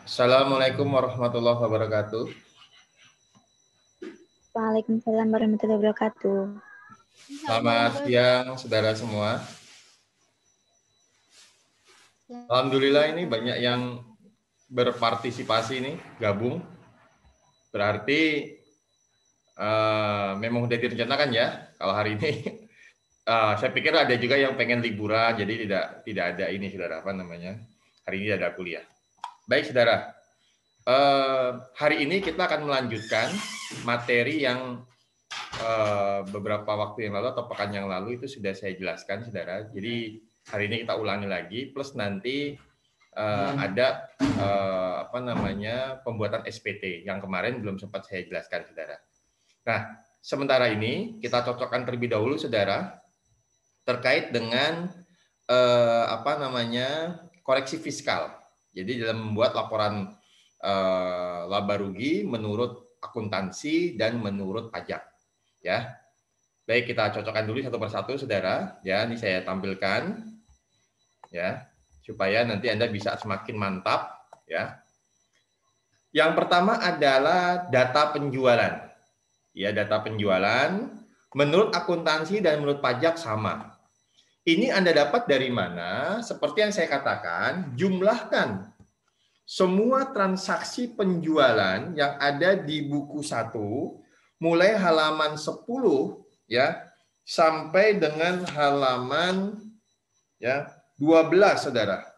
Assalamualaikum warahmatullahi wabarakatuh. Waalaikumsalam warahmatullahi wabarakatuh. Selamat siang, saudara semua. Alhamdulillah ini banyak yang berpartisipasi nih, gabung. Berarti memang sudah direncanakan ya kalau hari ini. Saya pikir ada juga yang pengen liburan, jadi tidak ada ini, saudara, apa namanya? Hari ini ada kuliah. Baik, saudara. Hari ini kita akan melanjutkan materi yang beberapa waktu yang lalu atau pekan yang lalu itu sudah saya jelaskan, saudara. Jadi hari ini kita ulangi lagi, plus nanti ada apa namanya pembuatan SPT yang kemarin belum sempat saya jelaskan, saudara. Nah, sementara ini kita cocokkan terlebih dahulu, saudara, terkait dengan apa namanya koreksi fiskal. Jadi dalam membuat laporan laba rugi menurut akuntansi dan menurut pajak. Ya, baik, kita cocokkan dulu satu persatu, saudara. Ya, ini saya tampilkan, ya, supaya nanti Anda bisa semakin mantap. Ya, yang pertama adalah data penjualan. Ya, data penjualan menurut akuntansi dan menurut pajak sama. Ini Anda dapat dari mana? Seperti yang saya katakan, jumlahkan semua transaksi penjualan yang ada di buku 1 mulai halaman 10 ya sampai dengan halaman ya 12, saudara.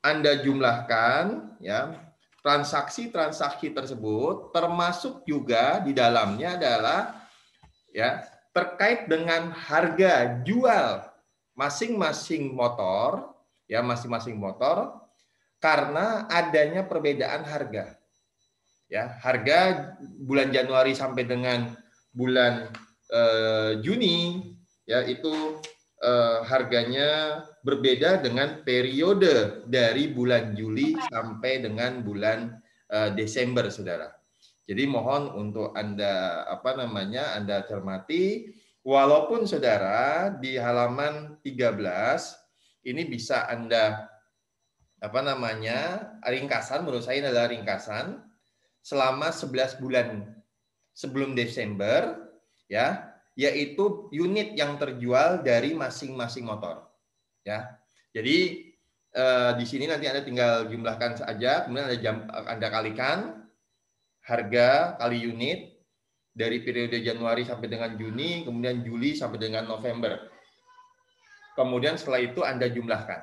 Anda jumlahkan ya transaksi-transaksi tersebut, termasuk juga di dalamnya adalah ya terkait dengan harga jual masing-masing motor, ya masing-masing motor, karena adanya perbedaan harga. Ya, harga bulan Januari sampai dengan bulan Juni ya itu harganya berbeda dengan periode dari bulan Juli sampai dengan bulan Desember, saudara. Jadi mohon untuk Anda apa namanya Anda cermati, walaupun saudara di halaman 13 ini bisa Anda apa namanya ringkasan, menurut saya adalah ringkasan selama 11 bulan sebelum Desember ya, yaitu unit yang terjual dari masing-masing motor ya. Jadi di sini nanti Anda tinggal jumlahkan saja, kemudian Anda kalikan harga kali unit dari periode Januari sampai dengan Juni, kemudian Juli sampai dengan November. Kemudian setelah itu Anda jumlahkan.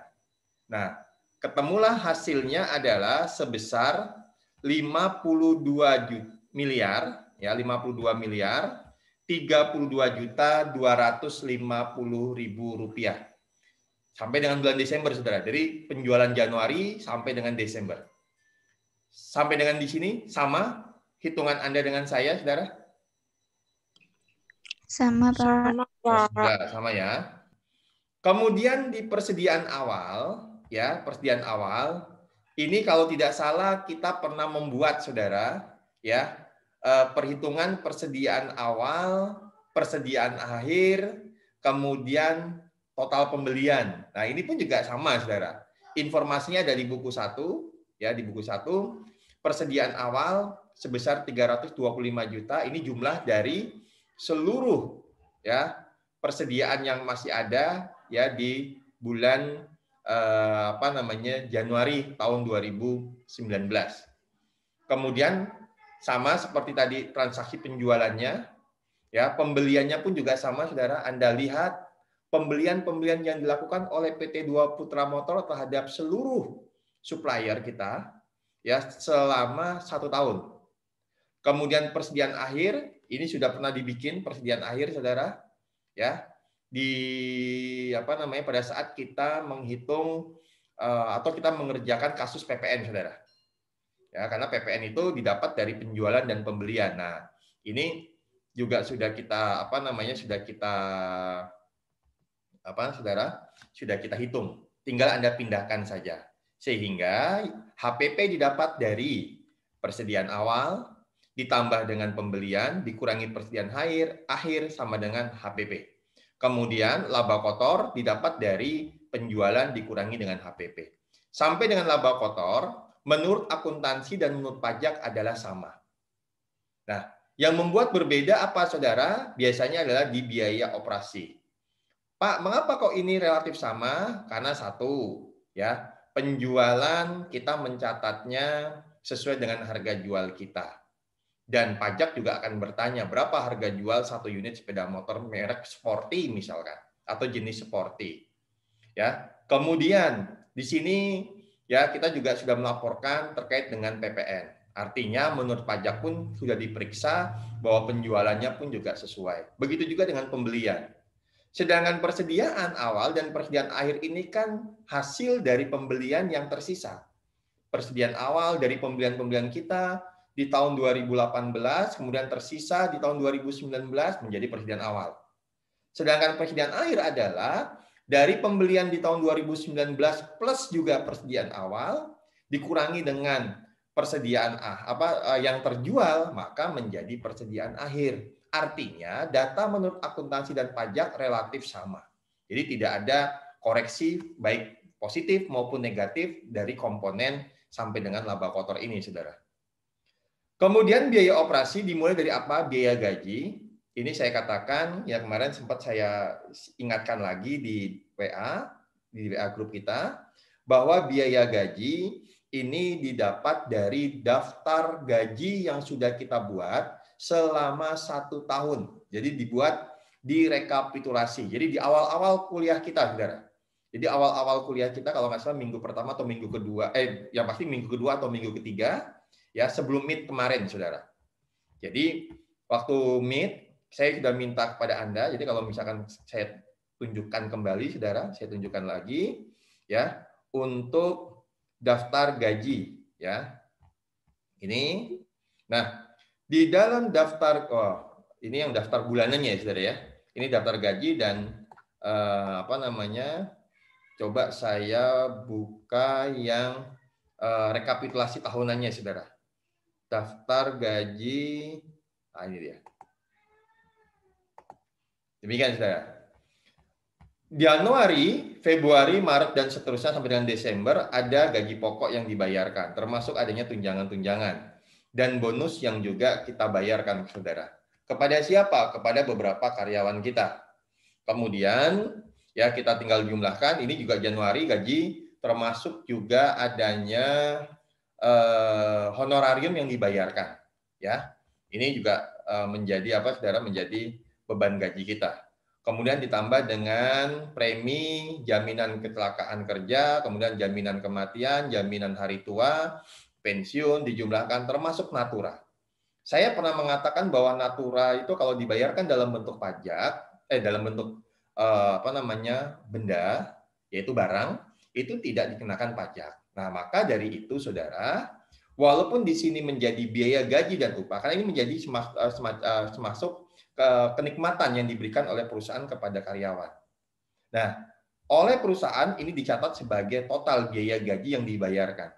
Nah, ketemulah hasilnya adalah sebesar 52 miliar ya, 52 miliar 32.250.000 rupiah sampai dengan bulan Desember, saudara. Jadi penjualan Januari sampai dengan Desember. Sampai dengan di sini sama hitungan Anda dengan saya, saudara? Sama, Pak. Sudah sama ya. Kemudian di persediaan awal, ya persediaan awal, ini kalau tidak salah kita pernah membuat, saudara, ya perhitungan persediaan awal, persediaan akhir, kemudian total pembelian. Nah ini pun juga sama, saudara. Informasinya dari buku 1, ya di buku 1, persediaan awal sebesar 325 juta. Ini jumlah dari seluruh ya persediaan yang masih ada ya di bulan apa namanya Januari tahun 2019. Kemudian sama seperti tadi transaksi penjualannya, ya pembeliannya pun juga sama, saudara. Anda lihat pembelian-pembelian yang dilakukan oleh PT Dua Putra Motor terhadap seluruh supplier kita ya selama 1 tahun. Kemudian persediaan akhir ini sudah pernah dibikin persediaan akhir, saudara, ya di apa namanya pada saat kita menghitung atau kita mengerjakan kasus PPN, saudara. Ya, karena PPN itu didapat dari penjualan dan pembelian. Nah, ini juga sudah kita apa namanya sudah kita apa, saudara, sudah kita hitung. Tinggal Anda pindahkan saja. Sehingga HPP didapat dari persediaan awal ditambah dengan pembelian dikurangi persediaan akhir sama dengan HPP. Kemudian laba kotor didapat dari penjualan dikurangi dengan HPP. Sampai dengan laba kotor, menurut akuntansi dan menurut pajak adalah sama. Nah, yang membuat berbeda apa, saudara? Biasanya adalah di biaya operasi. Pak, mengapa kok ini relatif sama? Karena satu, ya, penjualan kita mencatatnya sesuai dengan harga jual kita. Dan pajak juga akan bertanya berapa harga jual satu unit sepeda motor merek sporty misalkan, atau jenis sporty. Ya, kemudian di sini ya kita juga sudah melaporkan terkait dengan PPN. Artinya menurut pajak pun sudah diperiksa bahwa penjualannya pun juga sesuai. Begitu juga dengan pembelian. Sedangkan persediaan awal dan persediaan akhir ini kan hasil dari pembelian yang tersisa. Persediaan awal dari pembelian-pembelian kita di tahun 2018, kemudian tersisa di tahun 2019 menjadi persediaan awal. Sedangkan persediaan akhir adalah dari pembelian di tahun 2019 plus juga persediaan awal dikurangi dengan persediaan yang terjual, maka menjadi persediaan akhir. Artinya data menurut akuntansi dan pajak relatif sama. Jadi tidak ada koreksi baik positif maupun negatif dari komponen sampai dengan laba kotor ini, saudara. Kemudian biaya operasi dimulai dari apa? Biaya gaji. Ini saya katakan, ya kemarin sempat saya ingatkan lagi di WA grup kita, bahwa biaya gaji ini didapat dari daftar gaji yang sudah kita buat selama 1 tahun. Jadi dibuat di rekapitulasi. Jadi di awal-awal kuliah kita, saudara. Jadi awal-awal kuliah kita, kalau nggak salah minggu pertama atau minggu kedua, yang pasti minggu kedua atau minggu ketiga, ya sebelum meet kemarin, saudara. Jadi waktu meet saya sudah minta kepada Anda, jadi kalau misalkan saya tunjukkan kembali, saudara, saya tunjukkan lagi, ya, untuk daftar gaji, ya. Ini, nah di dalam daftar, ini yang daftar bulanannya, ya, saudara, ya. Ini daftar gaji dan coba saya buka yang rekapitulasi tahunannya, saudara. Daftar gaji, ini dia. Demikian, saudara. Januari, Februari, Maret, dan seterusnya sampai dengan Desember ada gaji pokok yang dibayarkan, termasuk adanya tunjangan-tunjangan dan bonus yang juga kita bayarkan, saudara. Kepada siapa? Kepada beberapa karyawan kita. Kemudian ya kita tinggal jumlahkan. Ini juga Januari gaji, termasuk juga adanya honorarium yang dibayarkan, ya. Ini juga menjadi saudara, menjadi beban gaji kita. Kemudian ditambah dengan premi jaminan kecelakaan kerja, kemudian jaminan kematian, jaminan hari tua, pensiun dijumlahkan, termasuk natura. Saya pernah mengatakan bahwa natura itu kalau dibayarkan dalam bentuk pajak, dalam bentuk benda, yaitu barang, itu tidak dikenakan pajak. Nah, maka dari itu, saudara, walaupun di sini menjadi biaya gaji dan upah, karena ini menjadi termasuk kenikmatan yang diberikan oleh perusahaan kepada karyawan. Nah, oleh perusahaan ini dicatat sebagai total biaya gaji yang dibayarkan,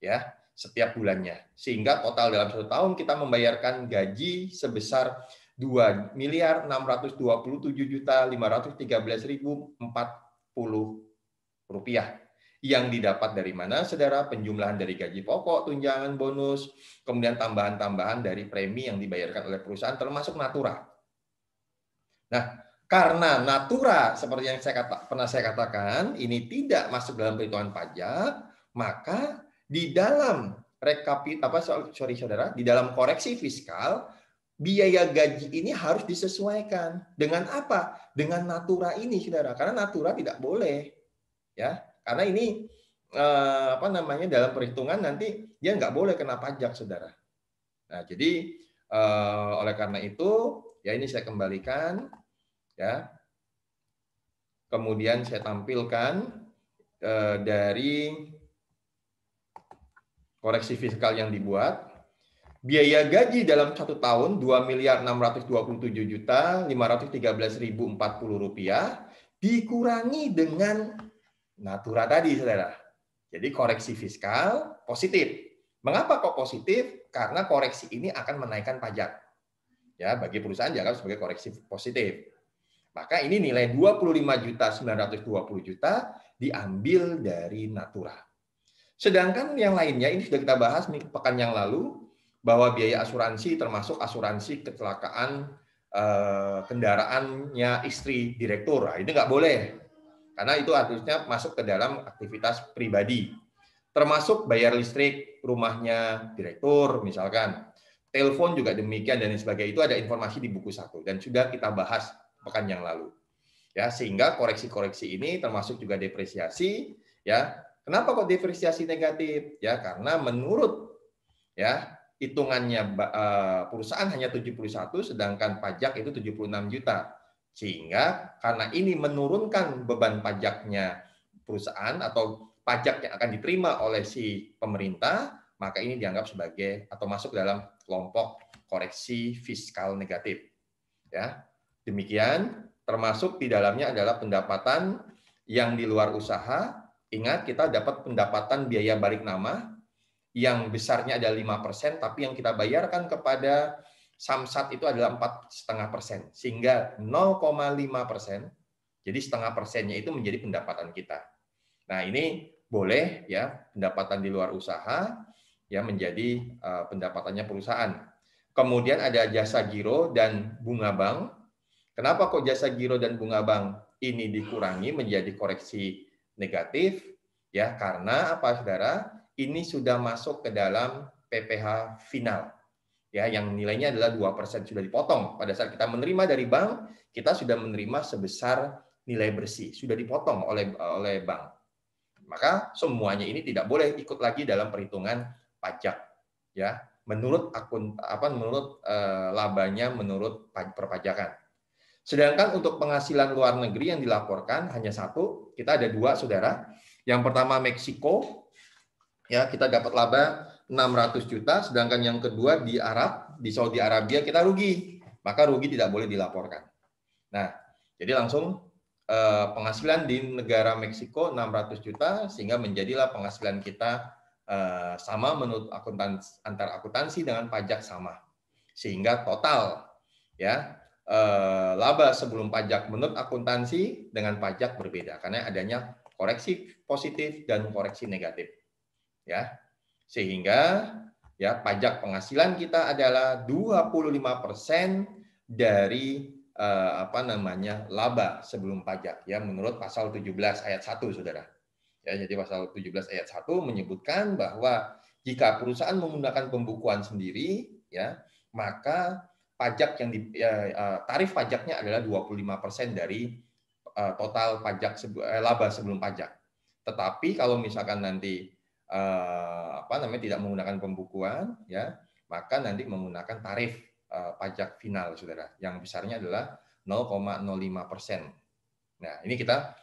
ya, setiap bulannya. Sehingga total dalam 1 tahun kita membayarkan gaji sebesar Rp2.627.513.040 yang didapat dari mana, saudara? Penjumlahan dari gaji pokok, tunjangan, bonus, kemudian tambahan-tambahan dari premi yang dibayarkan oleh perusahaan, termasuk natura. Nah, karena natura, seperti yang pernah saya katakan, ini tidak masuk dalam perhitungan pajak, maka di dalam di dalam koreksi fiskal, biaya gaji ini harus disesuaikan dengan apa? Dengan natura ini, saudara. Karena natura tidak boleh, ya. Karena ini dalam perhitungan nanti dia nggak boleh kena pajak, saudara. Nah, jadi oleh karena itu ya ini saya kembalikan, ya. Kemudian saya tampilkan dari koreksi fiskal yang dibuat. Biaya gaji dalam 1 tahun Rp2.627.513.040 dikurangi dengan natura tadi, saudara. Jadi koreksi fiskal positif. Mengapa kok positif? Karena koreksi ini akan menaikkan pajak. Ya, bagi perusahaan dianggap sebagai koreksi positif. Maka ini nilai Rp25.920.000 diambil dari natura. Sedangkan yang lainnya ini sudah kita bahas pekan yang lalu, bahwa biaya asuransi termasuk asuransi kecelakaan kendaraannya istri direktur. Nah, itu nggak boleh, karena itu harusnya masuk ke dalam aktivitas pribadi. Termasuk bayar listrik rumahnya direktur, misalkan. Telepon juga demikian dan sebagainya. Itu ada informasi di buku 1 dan sudah kita bahas pekan yang lalu. Ya, sehingga koreksi-koreksi ini termasuk juga depresiasi, ya. Kenapa kok depresiasi negatif? Ya, karena menurut ya hitungannya perusahaan hanya 71 sedangkan pajak itu 76 juta. Sehingga karena ini menurunkan beban pajaknya perusahaan atau pajak yang akan diterima oleh si pemerintah, maka ini dianggap sebagai atau masuk dalam kelompok koreksi fiskal negatif. Ya. Demikian, termasuk di dalamnya adalah pendapatan yang di luar usaha. Ingat, kita dapat pendapatan biaya balik nama yang besarnya ada 5%, tapi yang kita bayarkan kepada Samsat itu adalah 4,5%, sehingga 0,5%, jadi setengah persennya itu menjadi pendapatan kita. Nah, ini boleh ya pendapatan di luar usaha ya menjadi pendapatannya perusahaan. Kemudian ada jasa giro dan bunga bank. Kenapa kok jasa giro dan bunga bank ini dikurangi menjadi koreksi negatif? Ya, karena apa, Saudara? Ini sudah masuk ke dalam PPh final. Ya, yang nilainya adalah 2% sudah dipotong. Pada saat kita menerima dari bank, kita sudah menerima sebesar nilai bersih, sudah dipotong oleh bank. Maka semuanya ini tidak boleh ikut lagi dalam perhitungan pajak. Ya, menurut menurut labanya menurut perpajakan. Sedangkan untuk penghasilan luar negeri yang dilaporkan hanya satu, kita ada 2, Saudara. Yang pertama Meksiko, ya kita dapat laba 600 juta, sedangkan yang kedua di Saudi Arabia kita rugi, maka rugi tidak boleh dilaporkan. Nah, jadi langsung penghasilan di negara Meksiko 600 juta, sehingga menjadilah penghasilan kita sama menurut antar akuntansi dengan pajak sama, sehingga total ya laba sebelum pajak menurut akuntansi dengan pajak berbeda karena adanya koreksi positif dan koreksi negatif. Ya. Sehingga ya pajak penghasilan kita adalah 25% dari laba sebelum pajak ya menurut pasal 17 ayat 1, Saudara. Ya, jadi pasal 17 ayat 1 menyebutkan bahwa jika perusahaan menggunakan pembukuan sendiri ya, maka pajak yang tarif pajaknya adalah 25% dari total pajak laba sebelum pajak. Tetapi kalau misalkan nanti tidak menggunakan pembukuan ya, maka nanti menggunakan tarif pajak final, Saudara, yang besarnya adalah 0,05%. Nah, ini kita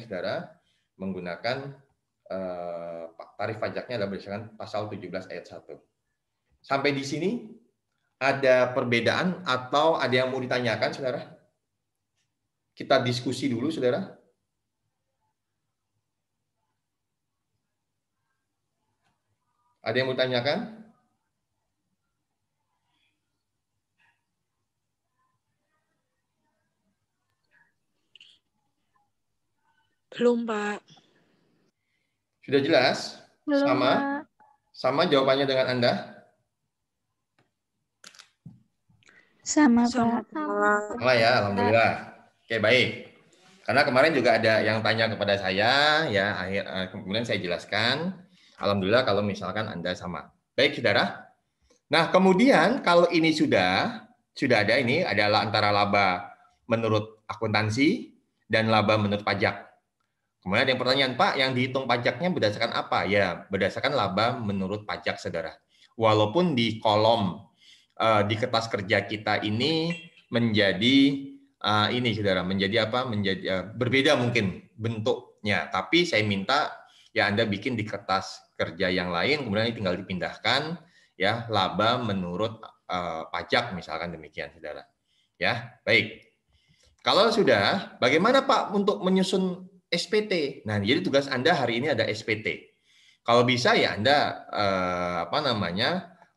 Saudara, menggunakan tarif pajaknya adalah berdasarkan pasal 17 ayat 1. Sampai di sini ada perbedaan atau ada yang mau ditanyakan, Saudara? Kita diskusi dulu, Saudara. Ada yang mau ditanyakan? Belum, Pak. Sudah jelas? Belum, Sama? Pak. Sama jawabannya dengan Anda? Sama, Sama, Pak. Pak. Sama ya, alhamdulillah. Oke, baik. Karena kemarin juga ada yang tanya kepada saya, ya, kemudian saya jelaskan. Alhamdulillah kalau misalkan Anda sama. Baik, Saudara. Nah, kemudian kalau ini sudah ada, ini adalah antara laba menurut akuntansi dan laba menurut pajak. Kemudian ada yang pertanyaan, Pak, yang dihitung pajaknya berdasarkan apa? Ya, berdasarkan laba menurut pajak, Saudara. Walaupun di kolom di kertas kerja kita ini menjadi ini, Saudara, menjadi apa? Menjadi berbeda mungkin bentuknya, tapi saya minta ya Anda bikin di kertas kerja yang lain, kemudian ini tinggal dipindahkan ya laba menurut pajak misalkan demikian, Saudara. Ya, baik. Kalau sudah, bagaimana Pak untuk menyusun SPT? Nah, jadi tugas Anda hari ini ada SPT. Kalau bisa ya Anda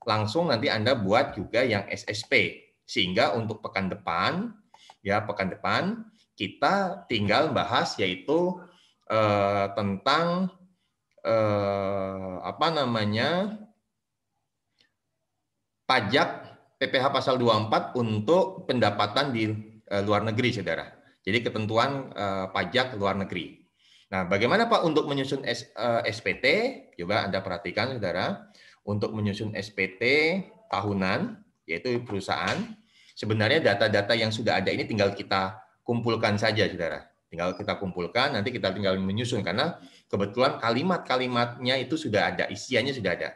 langsung nanti Anda buat juga yang SSP, sehingga untuk pekan depan kita tinggal bahas yaitu tentang apa namanya, pajak PPh pasal 24 untuk pendapatan di luar negeri, saudara. Jadi ketentuan pajak luar negeri. Nah, bagaimana Pak untuk menyusun SPT? Coba Anda perhatikan, saudara. Untuk menyusun SPT tahunan, yaitu perusahaan, sebenarnya data-data yang sudah ada ini tinggal kita kumpulkan saja, saudara. Tinggal kita kumpulkan, nanti kita tinggal menyusun, karena kebetulan kalimat-kalimatnya itu sudah ada, isiannya sudah ada.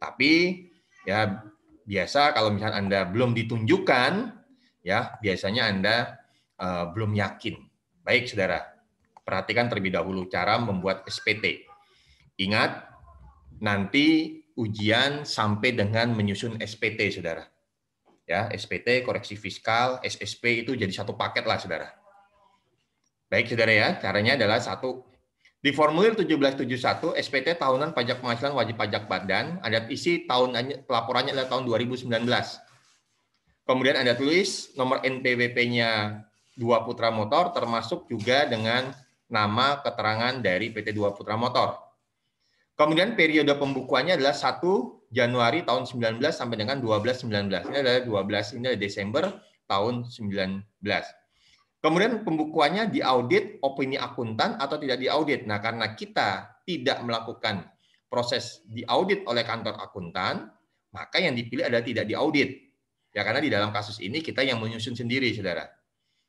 Tapi ya biasa kalau misalnya Anda belum ditunjukkan, ya biasanya Anda belum yakin. Baik, saudara. Perhatikan terlebih dahulu cara membuat SPT. Ingat, nanti ujian sampai dengan menyusun SPT, saudara. Ya, SPT, koreksi fiskal, SSP itu jadi satu paket lah, saudara. Baik, saudara ya. Caranya adalah satu. Di formulir 1771 SPT tahunan pajak penghasilan wajib pajak badan, Anda isi tahun pelaporannya adalah tahun 2019. Kemudian Anda tulis nomor NPWP-nya 2 Putra Motor, termasuk juga dengan nama keterangan dari PT 2 Putra Motor. Kemudian periode pembukuannya adalah 1 Januari tahun 19 sampai dengan 12/19. Ini adalah 12, ini adalah Desember tahun 19. Kemudian pembukuannya diaudit opini akuntan atau tidak diaudit. Nah, karena kita tidak melakukan proses diaudit oleh kantor akuntan, maka yang dipilih adalah tidak diaudit. Ya, karena di dalam kasus ini kita yang menyusun sendiri, saudara.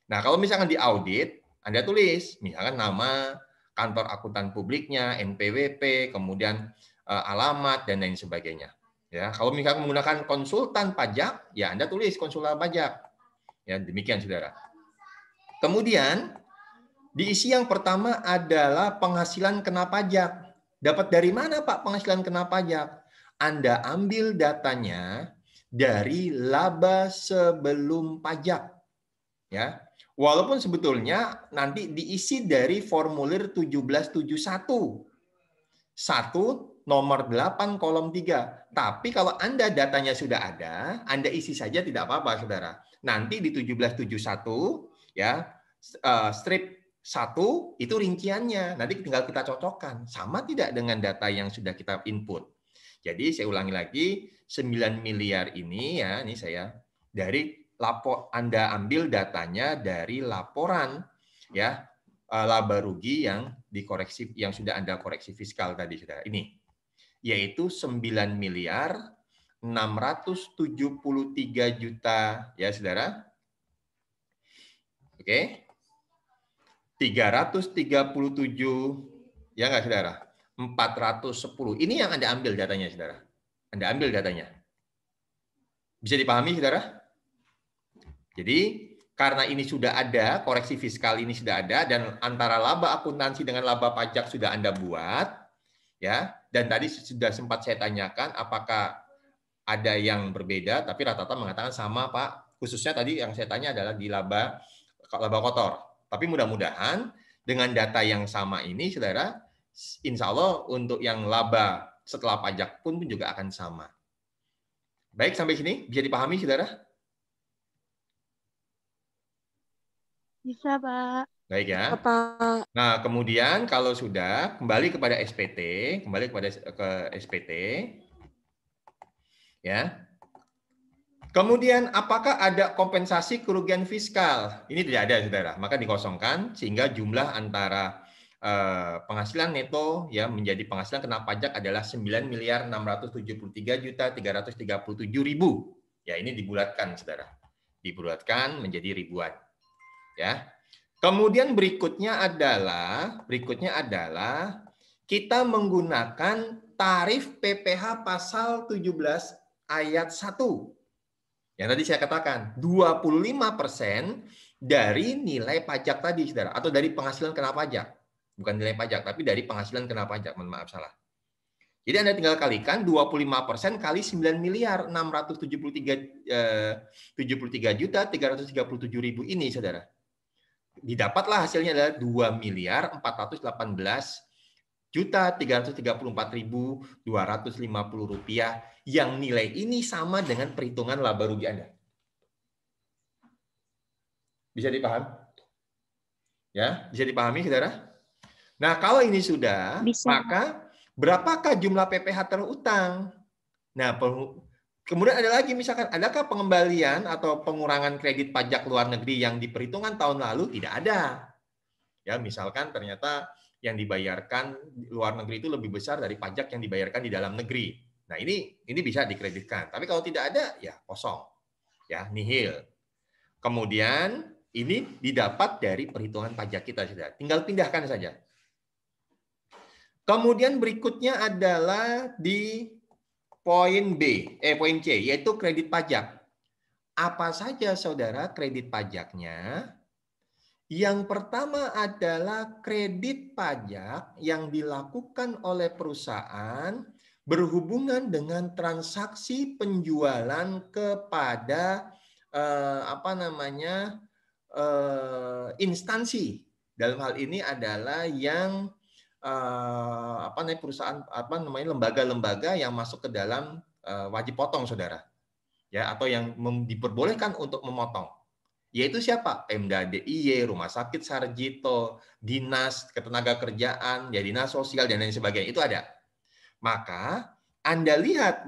Nah, kalau misalkan diaudit, Anda tulis misalkan nama, kantor akuntan publiknya, NPWP, kemudian alamat dan lain sebagainya. Ya, kalau misalkan menggunakan konsultan pajak, ya Anda tulis konsultan pajak. Ya, demikian, saudara. Kemudian diisi yang pertama adalah penghasilan kena pajak. Dapat dari mana, Pak, penghasilan kena pajak? Anda ambil datanya dari laba sebelum pajak. Ya. Walaupun sebetulnya nanti diisi dari formulir 1771. 1 nomor 8 kolom 3. Tapi kalau Anda datanya sudah ada, Anda isi saja tidak apa-apa, saudara. Nanti di 1771 ya, strip 1 itu rinciannya. Nanti tinggal kita cocokkan. Sama tidak dengan data yang sudah kita input. Jadi saya ulangi lagi, 9 miliar ini ya, ini saya dari Anda ambil datanya dari laporan ya laba rugi yang dikoreksi, yang sudah Anda koreksi fiskal tadi, saudara. Ini yaitu 9 miliar 673 juta ya, saudara. Oke. 337 ya enggak, saudara? 410. Ini yang Anda ambil datanya, saudara. Anda ambil datanya. Bisa dipahami, saudara? Jadi, karena ini sudah ada, koreksi fiskal ini sudah ada, dan antara laba akuntansi dengan laba pajak sudah Anda buat, ya. Dan tadi sudah sempat saya tanyakan, apakah ada yang berbeda, tapi rata-rata mengatakan sama, Pak. Khususnya tadi yang saya tanya adalah di laba kotor. Tapi mudah-mudahan dengan data yang sama ini, saudara, insya Allah untuk yang laba setelah pajak pun juga akan sama. Baik, sampai sini bisa dipahami, saudara? Bisa, Pak. Baik ya. Pak. Nah, kemudian kalau sudah kembali kepada SPT, ke SPT, ya. Kemudian apakah ada kompensasi kerugian fiskal? Ini tidak ada, saudara. Maka dikosongkan sehingga jumlah antara penghasilan neto ya menjadi penghasilan kena pajak adalah 9.673.337.000. Ya, ini dibulatkan, saudara. Dibulatkan menjadi ribuan. Ya. Kemudian berikutnya adalah kita menggunakan tarif PPh pasal 17 ayat 1. Yang tadi saya katakan, 25% dari nilai pajak tadi, saudara, atau dari penghasilan kena pajak. Bukan nilai pajak, tapi dari penghasilan kena pajak. Mohon maaf, salah. Jadi Anda tinggal kalikan 25% kali 9.673.337.000 ini, saudara. Didapatlah hasilnya adalah 2.418.334.250 rupiah, yang nilai ini sama dengan perhitungan laba rugi Anda. Bisa dipahami? Ya, bisa dipahami, saudara? Nah, kalau ini sudah, Bisa. maka berapakah jumlah PPh terutang? Nah, kemudian ada lagi misalkan, adakah pengembalian atau pengurangan kredit pajak luar negeri yang diperhitungkan tahun lalu? Tidak ada. Ya, misalkan ternyata yang dibayarkan luar negeri itu lebih besar dari pajak yang dibayarkan di dalam negeri. Nah, ini bisa dikreditkan. Tapi kalau tidak ada, ya kosong. Ya, nihil. Kemudian ini didapat dari perhitungan pajak kita sudah. Tinggal pindahkan saja. Kemudian berikutnya adalah di poin C, yaitu kredit pajak. Apa saja saudara kredit pajaknya? Yang pertama adalah kredit pajak yang dilakukan oleh perusahaan berhubungan dengan transaksi penjualan kepada instansi. Dalam hal ini adalah yang perusahaan lembaga-lembaga yang masuk ke dalam wajib potong, saudara, ya, atau yang diperbolehkan untuk memotong, yaitu siapa? Pemda DIY, Rumah Sakit Sarjito, Dinas Ketenagakerjaan, ya, Dinas Sosial dan lain sebagainya, itu ada. Maka Anda lihat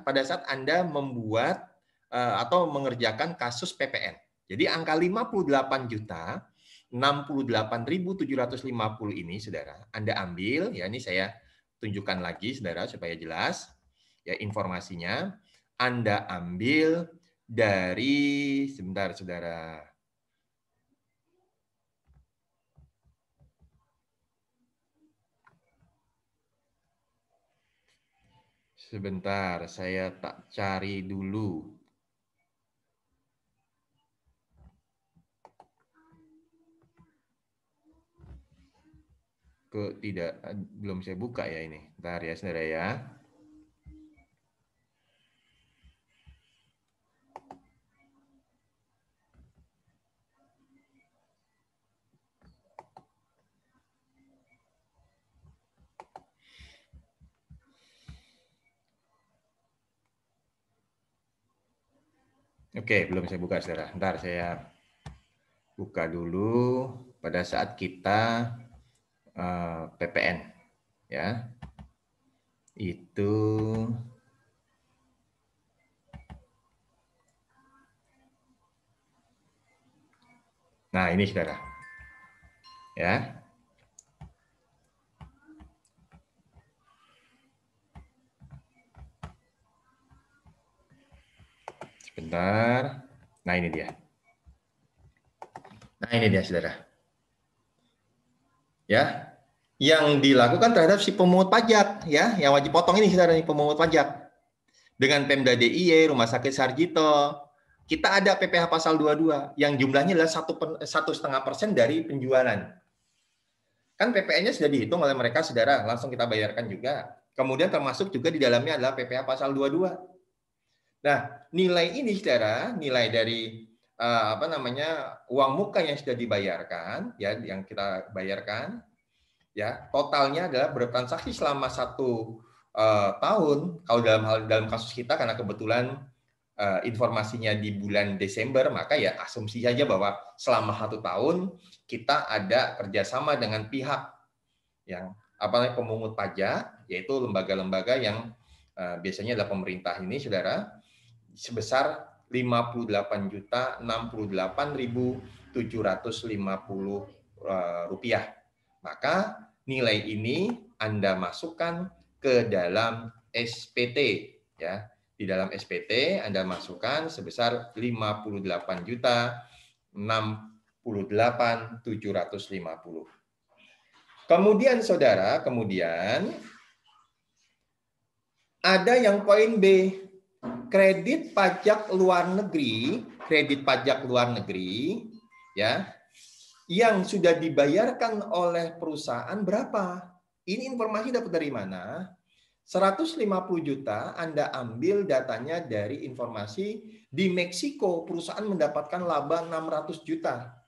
pada saat Anda membuat atau mengerjakan kasus PPN. Jadi angka 58 juta 68.750 ini, saudara, Anda ambil, ya, ini saya tunjukkan lagi, saudara, supaya jelas ya informasinya. Anda ambil dari, sebentar, saudara. Sebentar, saya tak cari dulu. Belum saya buka ya ini. Bentar ya, saudara ya. Oke, belum saya buka, saudara. Bentar, saya buka dulu pada saat kita PPN, ya. Itu nah, ini, saudara. Ya. Sebentar. Nah, ini dia. Nah, ini dia, saudara. Ya. Yang dilakukan terhadap si pemungut pajak, ya, yang wajib potong ini, saudara, ini pemungut pajak. Dengan Pemda DIY, Rumah Sakit Sarjito, kita ada PPh pasal 22 yang jumlahnya adalah 1,5% dari penjualan. Kan PPN-nya sudah dihitung oleh mereka, saudara, langsung kita bayarkan juga. Kemudian termasuk juga di dalamnya adalah PPh pasal 22. Nah, nilai ini, saudara, nilai dari uang muka yang sudah dibayarkan, ya, yang kita bayarkan, ya, totalnya adalah bertransaksi selama 1 tahun. Kalau dalam kasus kita, karena kebetulan informasinya di bulan Desember, maka ya asumsi saja bahwa selama 1 tahun kita ada kerjasama dengan pihak yang pemungut pajak, yaitu lembaga-lembaga yang biasanya adalah pemerintah ini, saudara, sebesar 58.068.750 rupiah. Maka nilai ini Anda masukkan ke dalam SPT, ya. Di dalam SPT Anda masukkan sebesar 58.068.750. Kemudian, saudara, ada yang poin B, kredit pajak luar negeri, ya, yang sudah dibayarkan oleh perusahaan berapa? Ini informasi dapat dari mana? 150 juta Anda ambil datanya dari informasi di Meksiko, perusahaan mendapatkan laba 600 juta.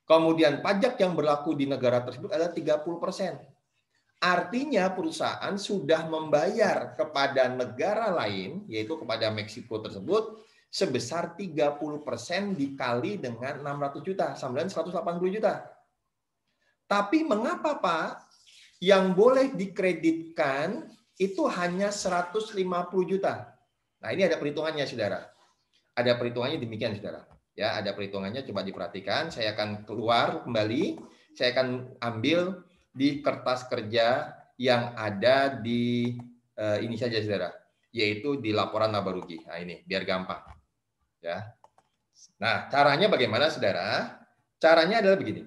Kemudian pajak yang berlaku di negara tersebut adalah 30%. Artinya perusahaan sudah membayar kepada negara lain, yaitu kepada Meksiko tersebut, sebesar 30% dikali dengan 600 juta, sama dengan 180 juta. Tapi mengapa, Pak? Yang boleh dikreditkan itu hanya 150 juta. Nah, ini ada perhitungannya, Saudara. Ada perhitungannya demikian, Saudara. Ya, ada perhitungannya, coba diperhatikan. Saya akan keluar kembali, saya akan ambil di kertas kerja yang ada di ini saja, Saudara, yaitu di laporan laba rugi. Nah, ini biar gampang. Ya. Nah, caranya bagaimana, Saudara? Caranya adalah begini.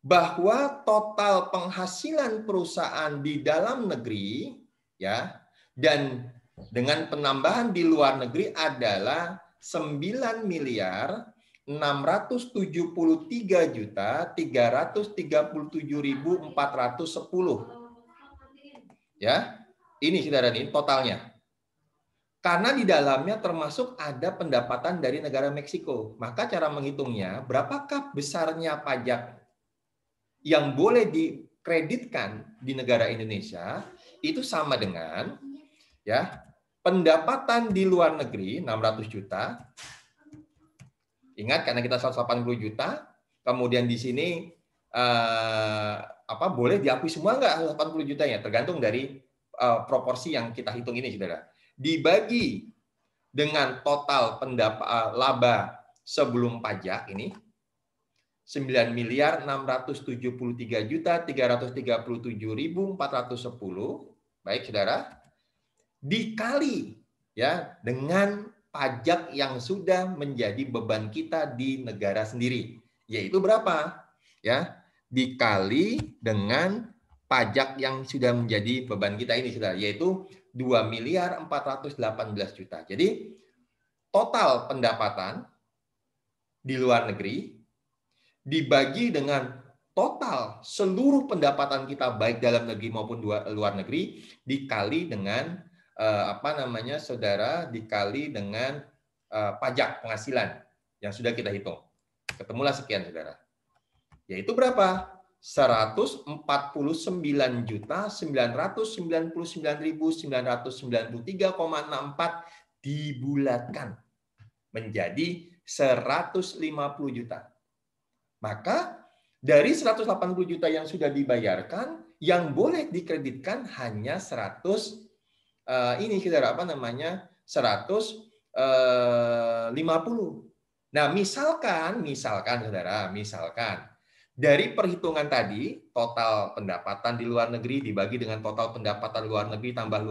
Bahwa total penghasilan perusahaan di dalam negeri, ya, dan dengan penambahan di luar negeri adalah 9 miliar 673 juta 337.410. Ya, ini Saudara, ini totalnya. Karena di dalamnya termasuk ada pendapatan dari negara Meksiko. Maka cara menghitungnya, berapakah besarnya pajak yang boleh dikreditkan di negara Indonesia, itu sama dengan ya pendapatan di luar negeri 600 juta. Ingat, karena kita 180 juta, kemudian di sini boleh diakui semua nggak 180 jutanya, tergantung dari proporsi yang kita hitung ini, Saudara. Dibagi dengan total laba sebelum pajak ini 9 miliar 673 juta 337.410, baik Saudara, dikali ya dengan pajak yang sudah menjadi beban kita di negara sendiri, yaitu berapa? Ya, dikali dengan pajak yang sudah menjadi beban kita ini, Saudara, yaitu 2 miliar 418 juta. Jadi total pendapatan di luar negeri dibagi dengan total seluruh pendapatan kita baik dalam negeri maupun luar negeri dikali dengan Saudara, dikali dengan pajak penghasilan yang sudah kita hitung. Ketemulah sekian, Saudara. Yaitu berapa? 149.999.993,64 dibulatkan menjadi 150 juta. Maka dari 180 juta yang sudah dibayarkan, yang boleh dikreditkan hanya 150. Nah, misalkan Saudara, dari perhitungan tadi, total pendapatan di luar negeri dibagi dengan total pendapatan luar negeri tambah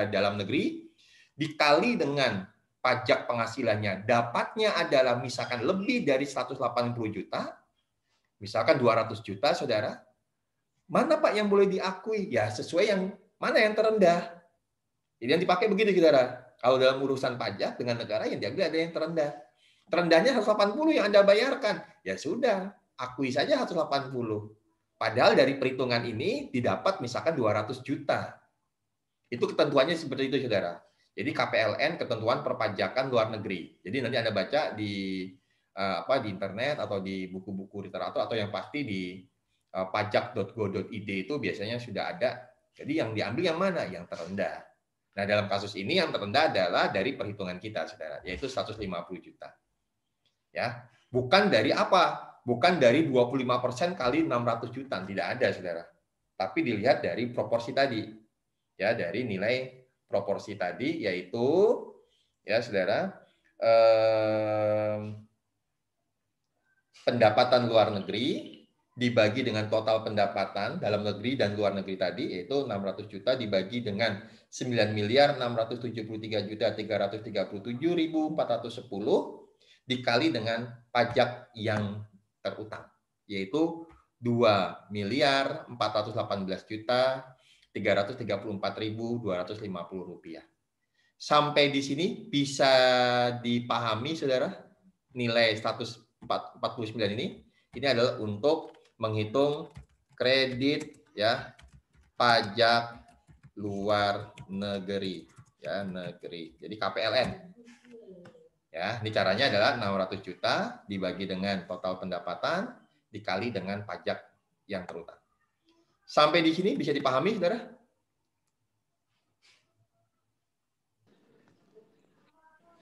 dalam negeri, dikali dengan pajak penghasilannya, dapatnya adalah misalkan lebih dari 180 juta, misalkan 200 juta, Saudara. Mana Pak yang boleh diakui? Ya, sesuai yang mana yang terendah. Jadi yang dipakai begitu, Saudara. Kalau dalam urusan pajak dengan negara, yang diambil ada yang terendah. Terendahnya 180 yang Anda bayarkan. Ya sudah, akui saja 180. Padahal dari perhitungan ini didapat misalkan 200 juta. Itu ketentuannya seperti itu, Saudara. Jadi KPLN, ketentuan perpajakan luar negeri. Jadi nanti Anda baca di internet atau di buku-buku literatur atau yang pasti di pajak.go.id itu biasanya sudah ada. Jadi yang diambil yang mana? Yang terendah. Nah, dalam kasus ini yang terendah adalah dari perhitungan kita, Saudara, yaitu 150 juta. Ya, bukan dari apa? Bukan dari 25% kali 600 juta, tidak ada, Saudara. Tapi dilihat dari proporsi tadi. Ya, dari nilai proporsi tadi, yaitu ya, Saudara, pendapatan luar negeri dibagi dengan total pendapatan dalam negeri dan luar negeri tadi, yaitu 600 juta dibagi dengan 9 miliar 673 juta 337.410 dikali dengan pajak yang terutang, yaitu 2 miliar 418 juta 334.250 rupiah. Sampai di sini bisa dipahami, Saudara, nilai 149 ini adalah untuk menghitung kredit ya pajak luar negeri ya negeri. Jadi KPLN. Ya, ini caranya adalah 600 juta dibagi dengan total pendapatan dikali dengan pajak yang terutang. Sampai di sini bisa dipahami, Saudara?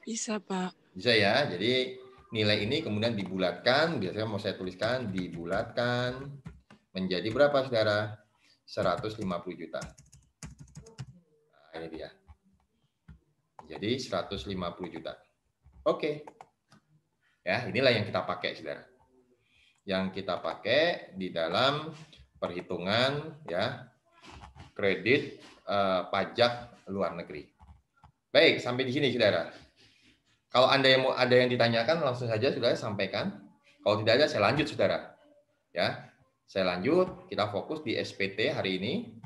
Bisa, Pak. Bisa ya. Jadi nilai ini kemudian dibulatkan, biasanya mau saya tuliskan dibulatkan menjadi berapa, Saudara? 150 juta. Nah, ini dia. Jadi 150 juta. Oke. Ya, inilah yang kita pakai, Saudara. Yang kita pakai di dalam perhitungan ya kredit pajak luar negeri. Baik, sampai di sini, Saudara. Kalau ada yang ditanyakan, langsung saja Saudara sampaikan. Kalau tidak ada, saya lanjut, Saudara. Ya, saya lanjut. Kita fokus di SPT hari ini.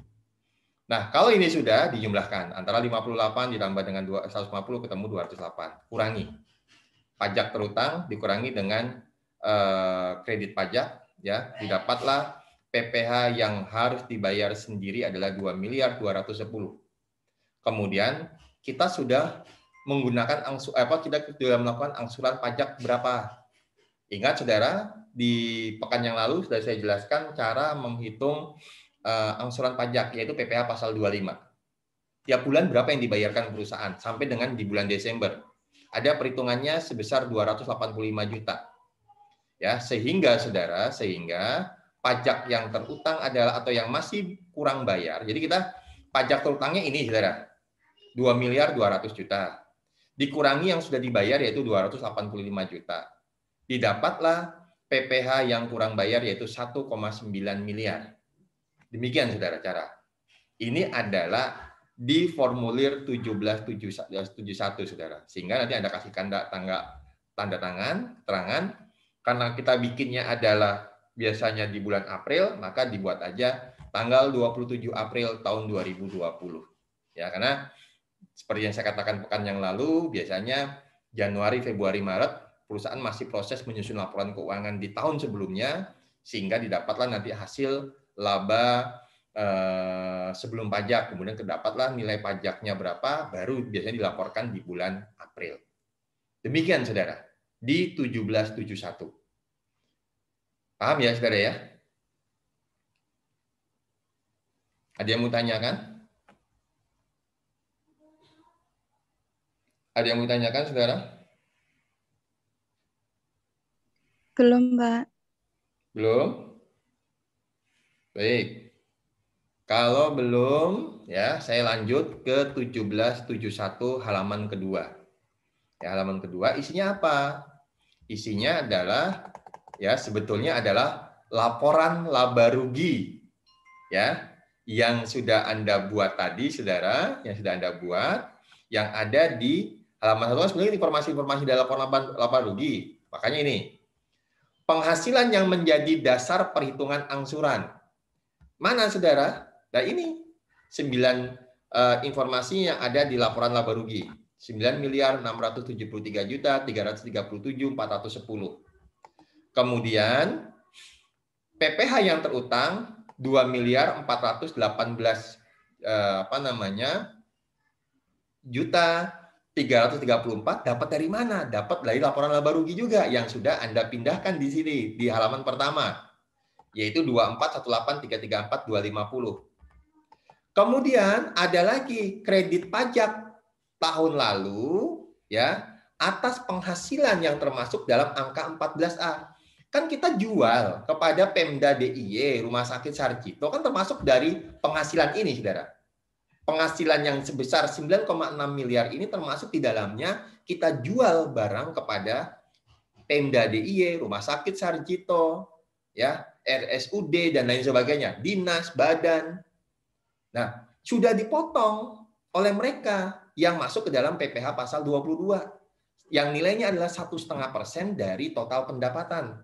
Nah, kalau ini sudah dijumlahkan antara 58 ditambah dengan 150 ketemu 208. Kurangi. Pajak terutang dikurangi dengan kredit pajak, ya, didapatlah PPh yang harus dibayar sendiri adalah 2.210. Kemudian kita sudah menggunakan kita sudah melakukan angsuran pajak berapa? Ingat, Saudara, di pekan yang lalu sudah saya jelaskan cara menghitung angsuran pajak, yaitu PPh pasal 25. Tiap bulan berapa yang dibayarkan perusahaan sampai dengan di bulan Desember. Ada perhitungannya sebesar 285 juta. Ya, sehingga Saudara, pajak yang terutang adalah atau yang masih kurang bayar. Jadi kita pajak terutangnya ini, Saudara. 2.200 juta. Dikurangi yang sudah dibayar yaitu 285 juta. Didapatlah PPh yang kurang bayar yaitu 1,9 miliar. Demikian, Saudara, cara. Ini adalah di formulir 1771, Saudara. Sehingga nanti Anda kasih tanda tangan, keterangan. Karena kita bikinnya adalah biasanya di bulan April, maka dibuat aja tanggal 27 April tahun 2020. Ya, karena seperti yang saya katakan pekan yang lalu, biasanya Januari, Februari, Maret, perusahaan masih proses menyusun laporan keuangan di tahun sebelumnya, sehingga didapatlah nanti hasil laba sebelum pajak, kemudian terdapatlah nilai pajaknya berapa, baru biasanya dilaporkan di bulan April. Demikian, Saudara, di 1771. Paham ya, Saudara ya? Ada yang mau tanyakan? Ada yang mau tanyakan, Saudara? Belum, Pak. Belum? Baik. Kalau belum, ya saya lanjut ke 1771 halaman kedua. Ya, halaman kedua isinya apa? Isinya adalah ya sebetulnya adalah laporan laba rugi ya yang sudah Anda buat tadi, Saudara, yang sudah Anda buat, yang ada di halaman 1 sebenarnya informasi-informasi dalam laporan laba rugi. Makanya ini. Penghasilan yang menjadi dasar perhitungan angsuran. Mana, Saudara? Nah, ini 9 informasi yang ada di laporan laba rugi. 9.673.337.410. Kemudian PPh yang terutang 2.418 juta 334 dapat dari mana? Dapat dari laporan laba rugi juga yang sudah Anda pindahkan di sini di halaman pertama, yaitu 2418334250. Kemudian ada lagi kredit pajak tahun lalu ya atas penghasilan yang termasuk dalam angka 14A. Kan kita jual kepada Pemda DIY, Rumah Sakit Sarjito, kan termasuk dari penghasilan ini, Saudara. Penghasilan yang sebesar 9,6 miliar ini termasuk di dalamnya kita jual barang kepada Pemda DIY, Rumah Sakit Sarjito, ya, RSUD dan lain sebagainya, dinas, badan. Nah, sudah dipotong oleh mereka yang masuk ke dalam PPh pasal 22 yang nilainya adalah 1,5% dari total pendapatan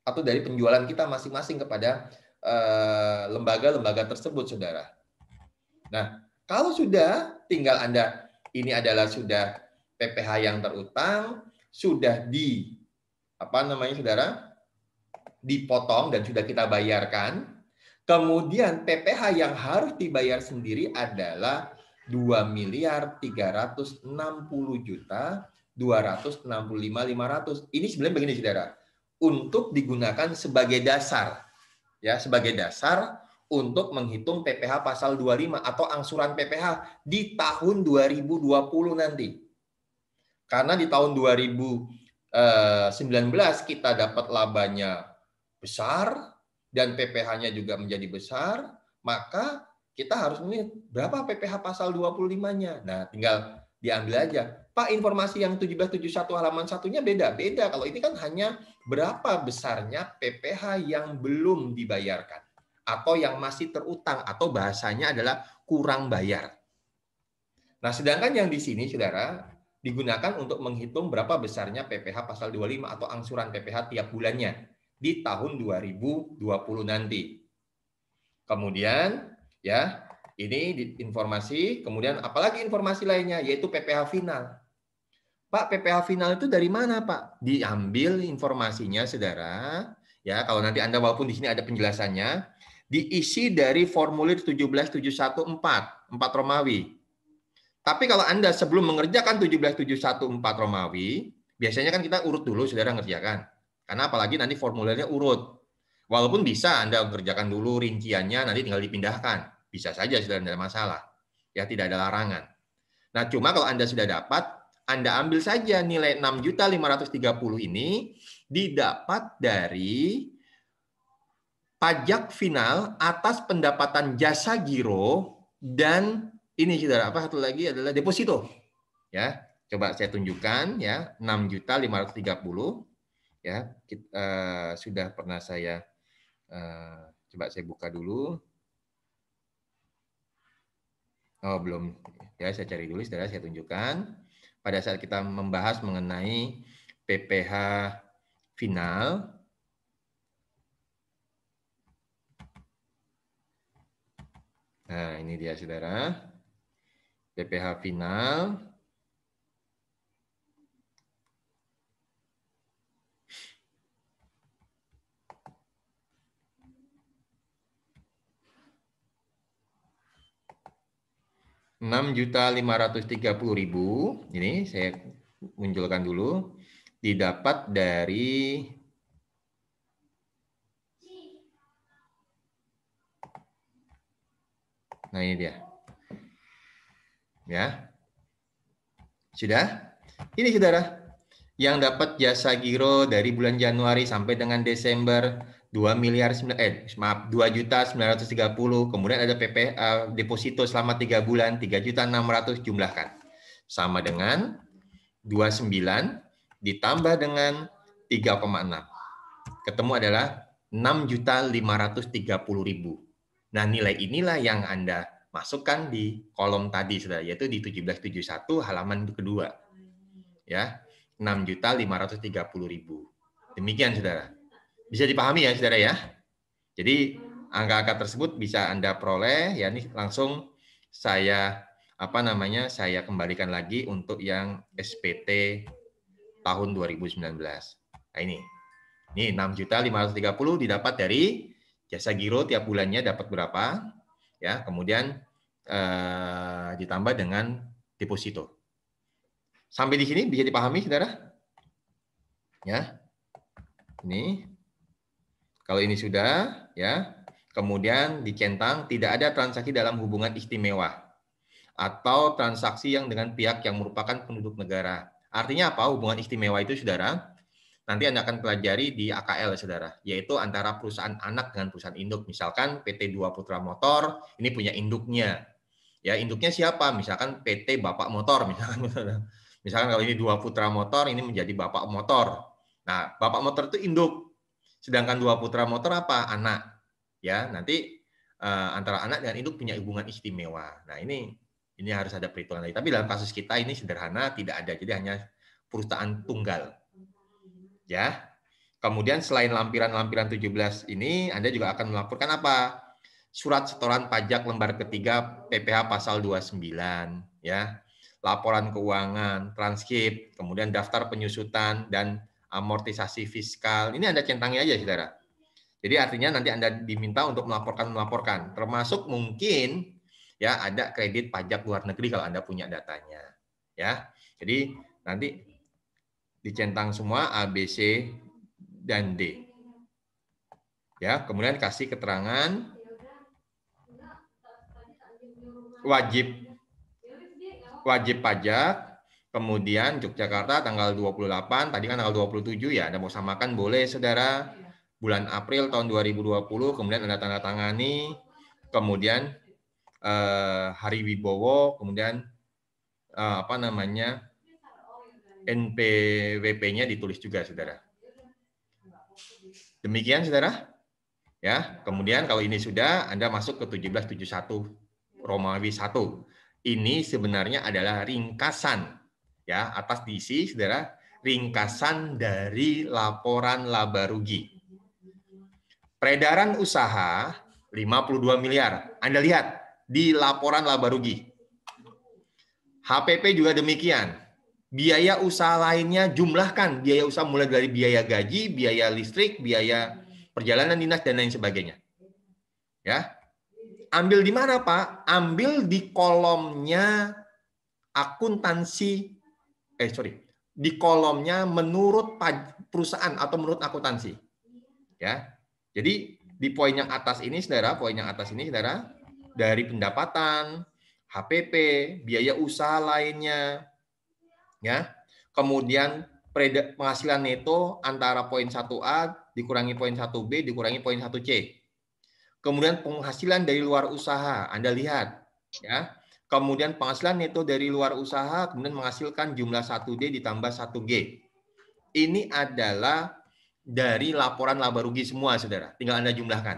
atau dari penjualan kita masing-masing kepada lembaga-lembaga tersebut, Saudara. Nah, kalau sudah tinggal Anda ini adalah sudah PPh yang terutang, sudah Saudara, dipotong dan sudah kita bayarkan. Kemudian PPh yang harus dibayar sendiri adalah 2.360.265.500. Ini sebenarnya begini, Saudara. Untuk digunakan sebagai dasar. Ya, sebagai dasar untuk menghitung PPh pasal 25 atau angsuran PPh di tahun 2020 nanti. Karena di tahun 2019 kita dapat labanya besar dan PPh-nya juga menjadi besar, maka kita harus melihat berapa PPh pasal 25-nya. Nah, tinggal diambil aja. Pak, informasi yang 1771 halaman 1-nya beda-beda. Kalau ini kan hanya berapa besarnya PPh yang belum dibayarkan atau yang masih terutang atau bahasanya adalah kurang bayar. Nah, sedangkan yang di sini, Saudara, digunakan untuk menghitung berapa besarnya PPh pasal 25 atau angsuran PPh tiap bulannya di tahun 2020 nanti. Kemudian, ya, ini informasi, kemudian apalagi informasi lainnya, yaitu PPh final. Pak, PPh final itu dari mana, Pak? Diambil informasinya, Saudara. Ya, kalau nanti Anda walaupun di sini ada penjelasannya, diisi dari formulir 17714, 4 Romawi. Tapi kalau Anda sebelum mengerjakan 17714 Romawi, biasanya kan kita urut dulu, Saudara ngerjakan. Karena apalagi nanti formulirnya urut. Walaupun bisa Anda kerjakan dulu rinciannya, nanti tinggal dipindahkan. Bisa saja, Saudara, tidak ada masalah. Ya, tidak ada larangan. Nah, cuma kalau Anda sudah dapat, Anda ambil saja nilai 6.530 ini didapat dari pajak final atas pendapatan jasa giro dan ini, Saudara, apa satu lagi adalah deposito. Ya, coba saya tunjukkan ya, 6.530 ya. Sudah pernah saya coba saya buka dulu. Oh, belum. Ya, saya cari dulu, Saudara, saya tunjukkan. Pada saat kita membahas mengenai PPh final, nah ini dia, Saudara, PPh final. Rp6.530.000, ini saya munculkan dulu, didapat dari nah ini dia. Ya. Sudah? Ini, Saudara, yang dapat jasa giro dari bulan Januari sampai dengan Desember 2.930.000, kemudian ada PP deposito selama 3 bulan 3.600.000, jumlahkan sama dengan 29 ditambah dengan 3,6, ketemu adalah 6.530.000. Nah, nilai inilah yang Anda masukkan di kolom tadi, Saudara, yaitu di 1771 halaman kedua. Ya, 6.530.000. Demikian, Saudara. Bisa dipahami ya, Saudara ya. Jadi angka-angka tersebut bisa Anda peroleh ya, ini langsung saya saya kembalikan lagi untuk yang SPT tahun 2019. Nah, ini 6.530.000 didapat dari jasa giro tiap bulannya dapat berapa ya, kemudian ditambah dengan deposito. Sampai di sini bisa dipahami, Saudara? Ya. Ini kalau ini sudah ya, kemudian dicentang tidak ada transaksi dalam hubungan istimewa atau transaksi yang dengan pihak yang merupakan penduduk negara. Artinya apa hubungan istimewa itu, Saudara? Nanti Anda akan pelajari di AKL, Saudara, yaitu antara perusahaan anak dengan perusahaan induk. Misalkan PT Dua Putra Motor ini punya induknya. Ya, induknya siapa? Misalkan PT Bapak Motor, misalkan. Misalkan kalau ini Dua Putra Motor ini menjadi Bapak Motor. Nah, Bapak Motor itu induk. Sedangkan Dua Putra Motor apa? Anak. Ya, nanti antara anak dan induk punya hubungan istimewa. Nah, ini harus ada perhitungan lagi. Tapi dalam kasus kita ini sederhana, tidak ada. Jadi hanya perusahaan tunggal. Ya. Kemudian selain lampiran-lampiran 17 ini, Anda juga akan melaporkan apa? Surat setoran pajak lembar ketiga PPh pasal 29, ya. Laporan keuangan, transkrip, kemudian daftar penyusutan dan amortisasi fiskal. Ini Anda centangi aja, Saudara. Jadi artinya nanti Anda diminta untuk melaporkan, termasuk mungkin ya ada kredit pajak luar negeri kalau Anda punya datanya, ya. Jadi nanti dicentang semua A, B, C, dan D. Ya, kemudian kasih keterangan wajib pajak. Kemudian Yogyakarta tanggal 28, tadi kan tanggal 27 ya, Anda mau samakan boleh, Saudara. Bulan April tahun 2020, kemudian Anda tanda tangani kemudian Hari Wibowo, kemudian NPWP-nya ditulis juga, saudara. Demikian, saudara. Ya, kemudian kalau ini sudah, Anda masuk ke 1771 Romawi 1. Ini sebenarnya adalah ringkasan, ya, atas diisi, saudara, ringkasan dari laporan laba rugi. Peredaran usaha 52 miliar. Anda lihat di laporan laba rugi. HPP juga demikian. Biaya usaha lainnya jumlahkan. Biaya usaha mulai dari biaya gaji, biaya listrik, biaya perjalanan dinas, dan lain sebagainya. Ya, ambil di mana, Pak? Ambil di kolomnya akuntansi. Di kolomnya menurut perusahaan atau menurut akuntansi. Ya, jadi di poin yang atas ini, saudara, dari pendapatan, HPP, biaya usaha lainnya, ya. Kemudian penghasilan neto antara poin 1A dikurangi poin 1B dikurangi poin 1C. Kemudian penghasilan dari luar usaha, Anda lihat, ya. Kemudian penghasilan neto dari luar usaha kemudian menghasilkan jumlah 1D ditambah 1G. Ini adalah dari laporan laba rugi semua, saudara. Tinggal Anda jumlahkan.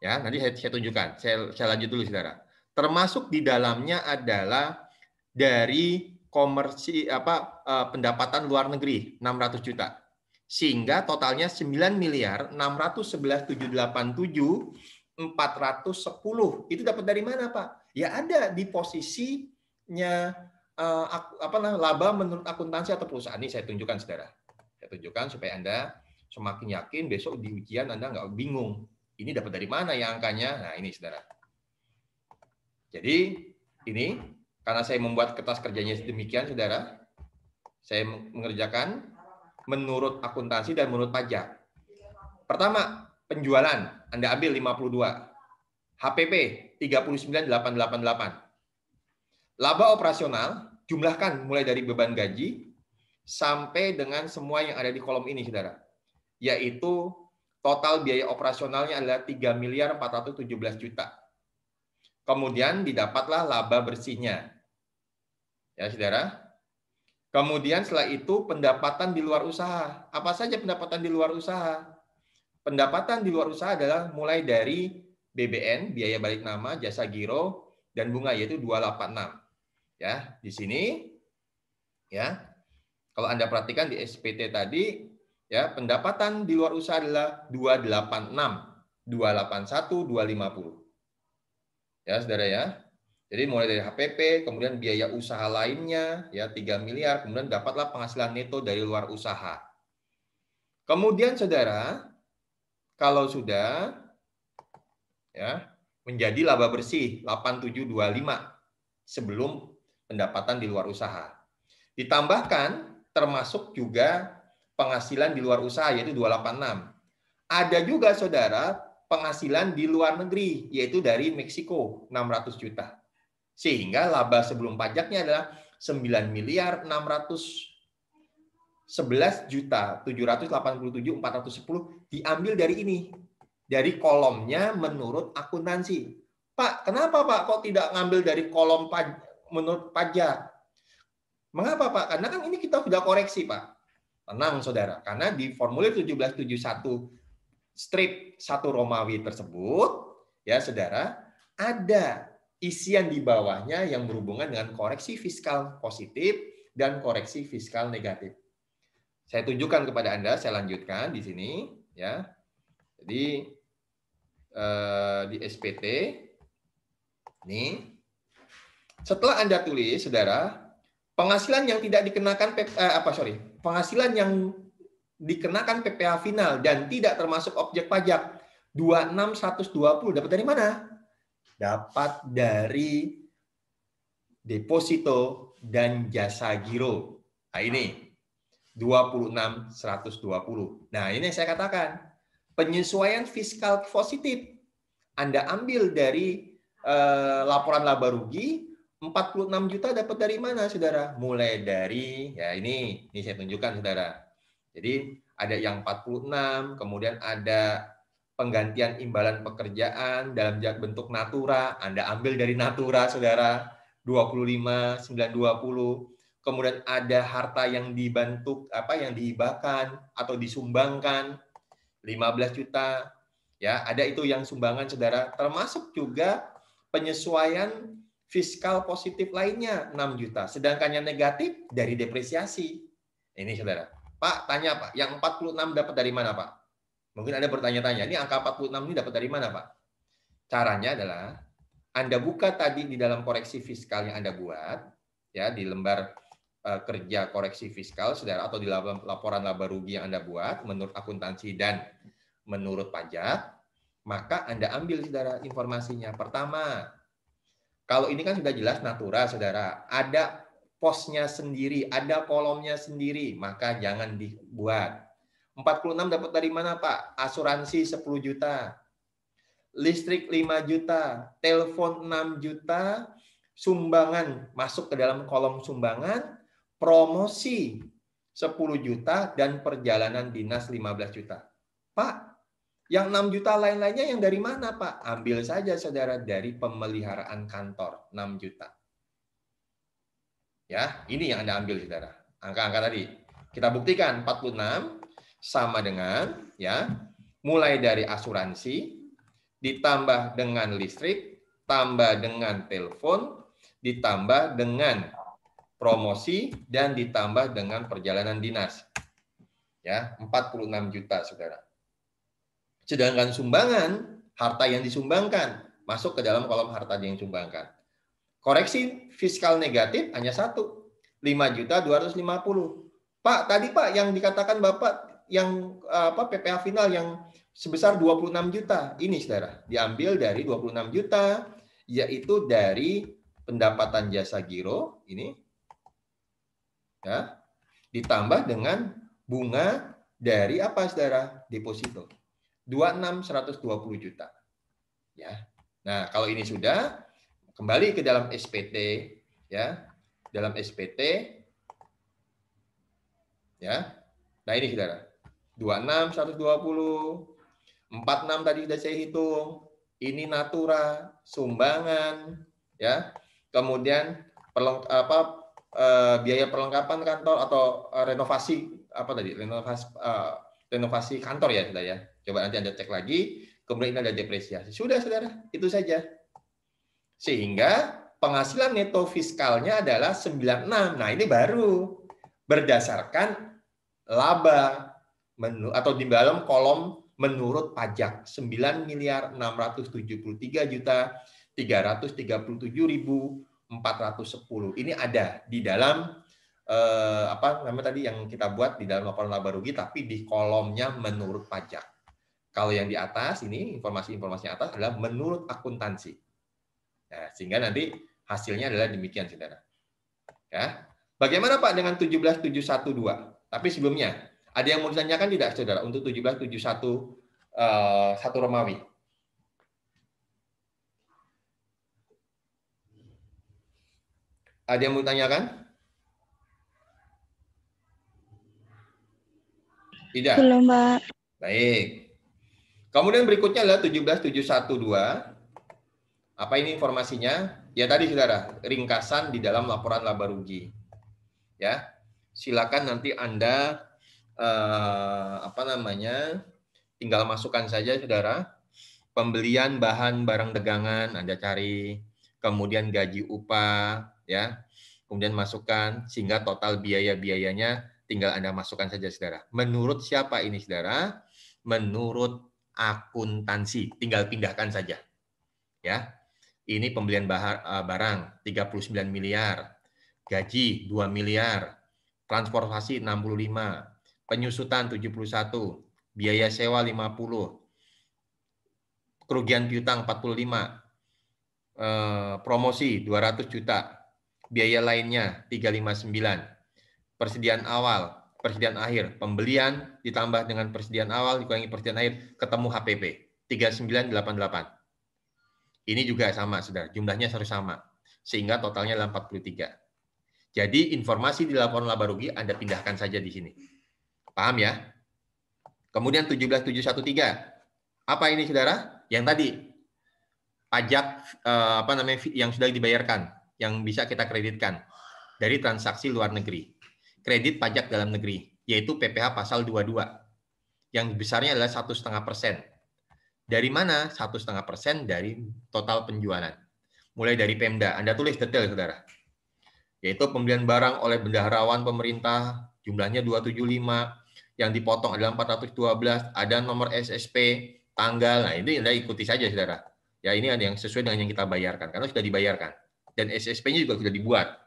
Ya, nanti saya tunjukkan. Saya lanjut dulu, saudara. Termasuk di dalamnya adalah dari pendapatan luar negeri 600 juta. Sehingga totalnya 9.611.787.410. Itu dapat dari mana, Pak? Ya ada di posisinya laba menurut akuntansi atau perusahaan. Ini saya tunjukkan, saudara. Saya tunjukkan supaya Anda semakin yakin besok di ujian Anda nggak bingung. Ini dapat dari mana ya angkanya? Nah, ini, saudara. Jadi ini karena saya membuat kertas kerjanya demikian, saudara, saya mengerjakan menurut akuntansi dan menurut pajak. Pertama, penjualan, Anda ambil 52. HPP 39.888. Laba operasional, jumlahkan mulai dari beban gaji sampai dengan semua yang ada di kolom ini, saudara. Yaitu total biaya operasionalnya adalah 3.417 juta. Kemudian didapatlah laba bersihnya. Ya, saudara. Kemudian setelah itu pendapatan di luar usaha. Apa saja pendapatan di luar usaha? Pendapatan di luar usaha adalah mulai dari BBN, biaya balik nama, jasa giro, dan bunga, yaitu 286. Ya, di sini ya. Kalau Anda perhatikan di SPT tadi, ya, pendapatan di luar usaha adalah 286, 281, 250. Ya, saudara ya. Jadi mulai dari HPP, kemudian biaya usaha lainnya, ya 3 miliar, kemudian dapatlah penghasilan neto dari luar usaha. Kemudian, saudara, kalau sudah ya menjadi laba bersih 8725 sebelum pendapatan di luar usaha. Ditambahkan termasuk juga penghasilan di luar usaha yaitu 286. Ada juga, saudara, penghasilan di luar negeri yaitu dari Meksiko 600 juta. Sehingga laba sebelum pajaknya adalah 9.611.787.410 diambil dari ini. Dari kolomnya menurut akuntansi. Pak, kenapa Pak kok tidak ngambil dari kolom menurut pajak? Mengapa, Pak? Karena kan ini kita sudah koreksi, Pak. Tenang, saudara. Karena di formulir 1771 strip 1 Romawi tersebut, ya saudara, ada isian di bawahnya yang berhubungan dengan koreksi fiskal positif dan koreksi fiskal negatif. Saya tunjukkan kepada Anda, saya lanjutkan di sini, ya. Jadi di SPT ini, setelah Anda tulis, saudara, penghasilan yang tidak dikenakan penghasilan yang dikenakan PPh final dan tidak termasuk objek pajak 26.120 dapat dari mana? Dapat dari deposito dan jasa giro. Nah, ini 26.120. Nah, ini yang saya katakan. Penyesuaian fiskal positif. Anda ambil dari laporan laba rugi 46 juta dapat dari mana, saudara? Mulai dari ya ini saya tunjukkan, saudara. Jadi ada yang 46, kemudian ada penggantian imbalan pekerjaan dalam bentuk natura, Anda ambil dari natura, saudara, 25, 920. Kemudian ada harta yang dibantu, yang dihibahkan atau disumbangkan, 15 juta. Ya, ada itu yang sumbangan, saudara. Termasuk juga penyesuaian fiskal positif lainnya, 6 juta. Sedangkan yang negatif dari depresiasi. Ini, saudara. Pak, tanya, Pak. Yang 46 dapat dari mana, Pak? Mungkin Anda bertanya-tanya, ini angka 46 ini dapat dari mana, Pak? Caranya adalah Anda buka tadi di dalam koreksi fiskal yang Anda buat, ya, di lembar kerja koreksi fiskal, saudara, atau di laporan laba rugi yang Anda buat menurut akuntansi dan menurut pajak, maka Anda ambil, saudara, informasinya. Pertama, kalau ini kan sudah jelas natura, saudara, ada posnya sendiri, ada kolomnya sendiri, maka jangan dibuat. 46 dapat dari mana, Pak? Asuransi 10 juta, listrik 5 juta, telepon 6 juta, sumbangan masuk ke dalam kolom sumbangan, promosi 10 juta, dan perjalanan dinas 15 juta. Pak, yang 6 juta lain-lainnya yang dari mana, Pak? Ambil saja, saudara, dari pemeliharaan kantor, 6 juta. Ya, ini yang Anda ambil, saudara. Angka-angka tadi. Kita buktikan 46 sama dengan, ya, mulai dari asuransi, ditambah dengan listrik, tambah dengan telepon, ditambah dengan promosi, dan ditambah dengan perjalanan dinas. Ya, 46 juta, saudara. Sedangkan sumbangan, harta yang disumbangkan, masuk ke dalam kolom harta yang disumbangkan. Koreksi fiskal negatif hanya 1.5.250. Pak, tadi Pak yang dikatakan Bapak yang PPh final yang sebesar 26 juta. Ini, saudara, diambil dari 26 juta, yaitu dari pendapatan jasa giro, ini, ya, ditambah dengan bunga dari apa, saudara? Deposito. 26.120 juta. Ya. Nah, kalau ini sudah, kembali ke dalam SPT, ya. Dalam SPT, ya. Nah, ini, saudara. 26.120, 46 tadi sudah saya hitung. Ini natura, sumbangan, ya. Kemudian biaya perlengkapan kantor atau renovasi renovasi kantor, ya, saudara, ya. Coba nanti Anda cek lagi. Kemudian ini ada depresiasi. Sudah, saudara, itu saja. Sehingga penghasilan neto fiskalnya adalah 96. Nah, ini baru berdasarkan laba atau di dalam kolom menurut pajak 9.673.337.410. Ini ada di dalam tadi yang kita buat di dalam laporan laba rugi, tapi di kolomnya menurut pajak. Kalau yang di atas ini informasi-informasi atas adalah menurut akuntansi. Nah, sehingga nanti hasilnya adalah demikian, saudara. Ya. Bagaimana, Pak, dengan 17.712? Tapi sebelumnya, ada yang mau ditanyakan tidak, saudara, untuk 17.71 1 Romawi? Ada yang mau ditanyakan? Tidak? Belum, Pak. Baik. Kemudian berikutnya adalah 17.712. Apa ini informasinya? Ya tadi, saudara, ringkasan di dalam laporan laba rugi. Ya, silakan nanti Anda tinggal masukkan saja, saudara. Pembelian bahan barang dagangan Anda cari, kemudian gaji upah, ya. Kemudian masukkan sehingga total biaya-biayanya tinggal Anda masukkan saja, saudara. Menurut siapa ini, saudara? Menurut akuntansi, tinggal pindahkan saja. Ya. Ini pembelian barang 39 miliar, gaji 2 miliar, transportasi 65, penyusutan 71, biaya sewa 50, kerugian piutang 45, promosi 200 juta, biaya lainnya 359, persediaan awal, persediaan akhir, pembelian ditambah dengan persediaan awal dikurangi persediaan akhir, ketemu HPP 3988. Ini juga sama, saudara, jumlahnya harus sama, sehingga totalnya adalah 43. Jadi informasi di laporan laba rugi Anda pindahkan saja di sini. Paham, ya? Kemudian 17.713. Apa ini saudara? Yang tadi pajak yang sudah dibayarkan, yang bisa kita kreditkan dari transaksi luar negeri. Kredit pajak dalam negeri, yaitu PPh pasal 22, yang besarnya adalah 1,5%. Dari mana? 1,5% dari total penjualan. Mulai dari Pemda. Anda tulis detail, saudara. Yaitu pembelian barang oleh bendaharawan pemerintah, jumlahnya 275, yang dipotong adalah 412, ada nomor SSP, tanggal. Nah, ini Anda ikuti saja, saudara. Ya, ini ada yang sesuai dengan yang kita bayarkan, karena sudah dibayarkan. Dan SSP-nya juga sudah dibuat.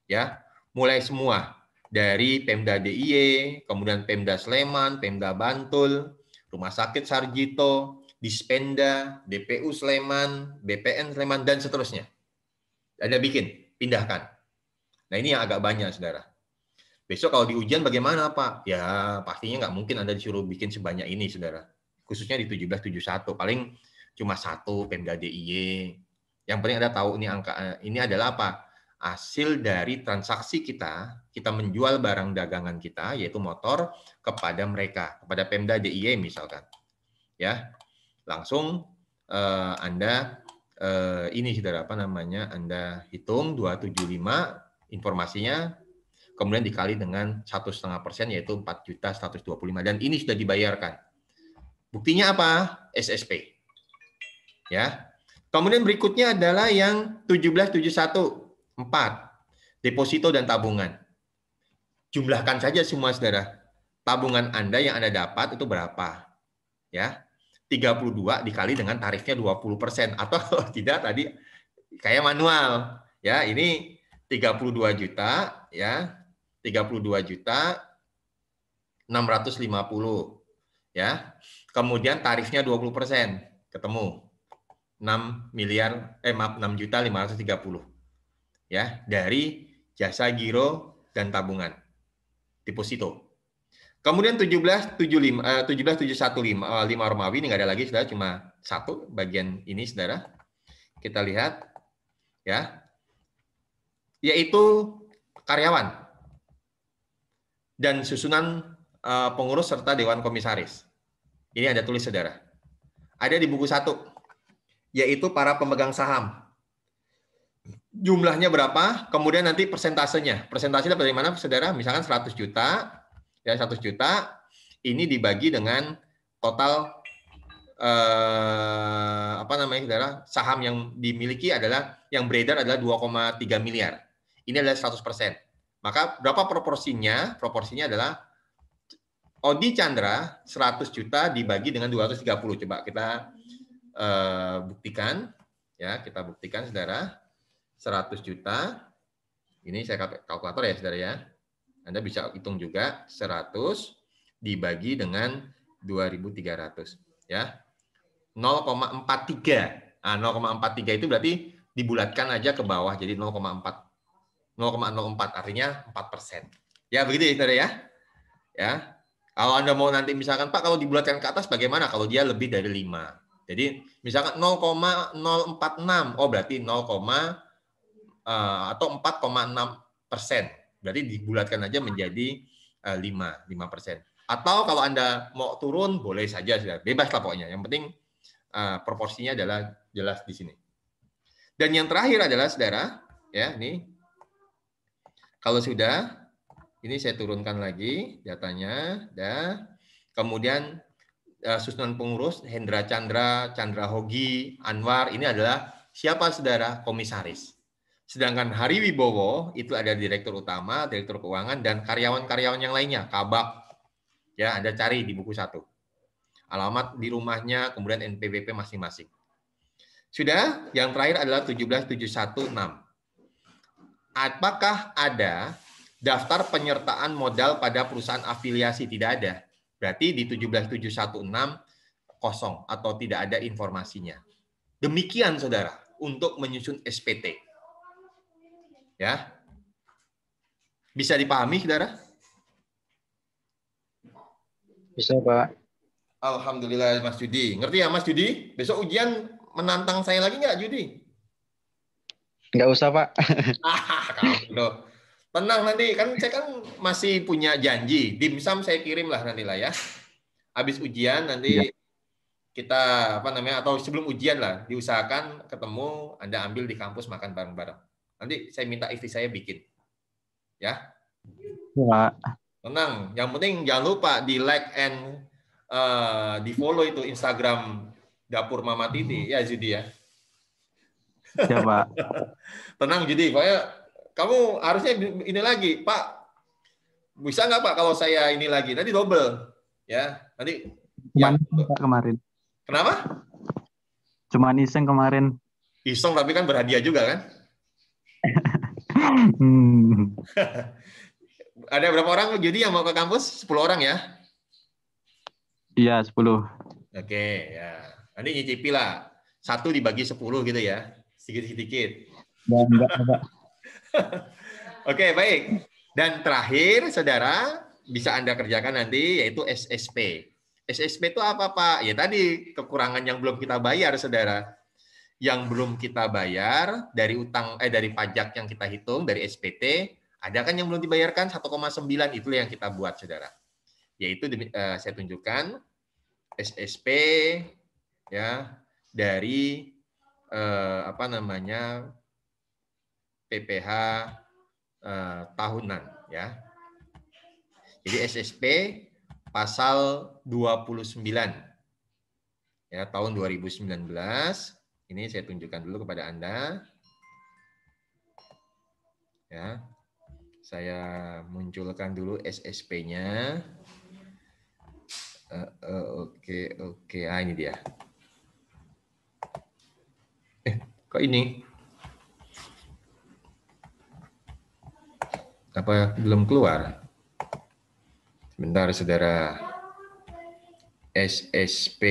Ya, mulai semua. Dari Pemda DIY, kemudian Pemda Sleman, Pemda Bantul, Rumah Sakit Sarjito, Dispenda, DPU Sleman, BPN Sleman, dan seterusnya. Anda bikin, pindahkan. Nah, ini yang agak banyak, saudara. Besok kalau di ujian bagaimana, Pak? Ya, pastinya nggak mungkin Anda disuruh bikin sebanyak ini, saudara. Khususnya di 1771. Paling cuma satu Pemda DIY. Yang penting Anda tahu ini angka ini adalah apa? Hasil dari transaksi kita menjual barang dagangan kita, yaitu motor, kepada mereka, kepada Pemda DIY misalkan. Ya, langsung Anda ini, saudara, Anda hitung 275 informasinya, kemudian dikali dengan 1,5%, yaitu 4.125, dan ini sudah dibayarkan. Buktinya apa? SSP. Ya. Kemudian berikutnya adalah yang 1771. 4. Deposito dan tabungan. Jumlahkan saja semua, saudara. Tabungan Anda yang Anda dapat itu berapa? Ya. 32 dikali dengan tarifnya 20%. Atau kalau tidak tadi kayak manual. Ya, ini 32 juta, ya. 32 juta 650. Ya. Kemudian tarifnya 20%. Ketemu. 6.530. Ya, dari jasa giro dan tabungan deposito. Kemudian 17.715 5 Romawi ini nggak ada lagi, saudara, cuma satu bagian ini, saudara. Kita lihat, ya, yaitu karyawan dan susunan pengurus serta dewan komisaris. Ini Anda tulis, saudara. Ada di buku 1, yaitu para pemegang saham. Jumlahnya berapa, kemudian nanti persentasenya. Persentasenya bagaimana, saudara? Misalkan 100 juta, ya 100 juta, ini dibagi dengan total saudara, saham yang dimiliki adalah, yang beredar adalah 2,3 miliar. Ini adalah 100%. Maka berapa proporsinya? Proporsinya adalah Odi Chandra 100 juta dibagi dengan 230. Coba kita buktikan, ya, kita buktikan, saudara. 100 juta, ini saya kalkulator ya, saudara, ya. Anda bisa hitung juga, 100 dibagi dengan 2.300, ya. 0,43. Nah, 0,43 itu berarti dibulatkan aja ke bawah, jadi 0,04, artinya 4%. Ya, begitu ya, saudara, ya. Ya. Kalau Anda mau nanti misalkan, Pak, kalau dibulatkan ke atas bagaimana kalau dia lebih dari 5? Jadi misalkan 0,046, oh berarti 0, atau 4,6%. Berarti dibulatkan aja menjadi 5%. Atau kalau Anda mau turun, boleh saja, bebas lah pokoknya. Yang penting proporsinya adalah jelas di sini. Dan yang terakhir adalah, saudara, ya, ini kalau sudah, ini saya turunkan lagi datanya, kemudian susunan pengurus Hendra Chandra, Chandra Hogi, Anwar, ini adalah siapa, saudara? Komisaris. Sedangkan Hari Wibowo itu ada direktur utama, direktur keuangan, dan karyawan-karyawan yang lainnya, kabak. Ya, Anda cari di buku 1. Alamat di rumahnya, kemudian NPWP masing-masing. Sudah, yang terakhir adalah 17.716. Apakah ada daftar penyertaan modal pada perusahaan afiliasi? Tidak ada. Berarti di 17.716 kosong atau tidak ada informasinya. Demikian, saudara, untuk menyusun SPT. Ya, bisa dipahami, saudara? Bisa, Pak. Alhamdulillah, Mas Judi. Ngerti ya, Mas Judi? Besok ujian menantang saya lagi nggak, Judi? Nggak usah, Pak. Kamu tenang, nanti kan saya kan masih punya janji. Dimsum saya kirim lah nanti lah, ya. Habis ujian nanti kita apa namanya atau sebelum ujian lah diusahakan ketemu, Anda ambil di kampus makan bareng-bareng. Nanti saya minta istri saya bikin. Ya. Pak. Tenang, yang penting jangan lupa di like and di follow itu Instagram Dapur Mama Titi ya Judi ya. Ya, Pak. Tenang Judi, pokoknya kamu harusnya ini lagi, Pak. Bisa nggak Pak kalau saya ini lagi? Nanti double ya. Nanti Cuman ya. iseng, Pak, kemarin. Kenapa? Cuman iseng kemarin. Iseng tapi kan berhadiah juga kan? Ada berapa orang Judi yang mau ke kampus? 10 orang ya? Iya, 10. Oke, ya. Nanti nyicipi lah. 1 dibagi 10 gitu ya. Sedikit-sedikit. Enggak, Pak. Oke, baik. Dan terakhir, saudara, bisa Anda kerjakan nanti, yaitu SSP. SSP itu apa, Pak? Ya tadi, kekurangan yang belum kita bayar, saudara. Yang belum kita bayar dari dari pajak yang kita hitung, dari SPT, ada kan yang belum dibayarkan 1,9, itu yang kita buat, saudara. Yaitu saya tunjukkan SSP ya dari apa namanya PPH tahunan ya. Jadi SSP pasal 29 ya tahun 2019. Ini saya tunjukkan dulu kepada Anda. Ya. Saya munculkan dulu SSP-nya. Oke. Ah, ini dia. Kok ini? Apa belum keluar? Sebentar, saudara. SSP.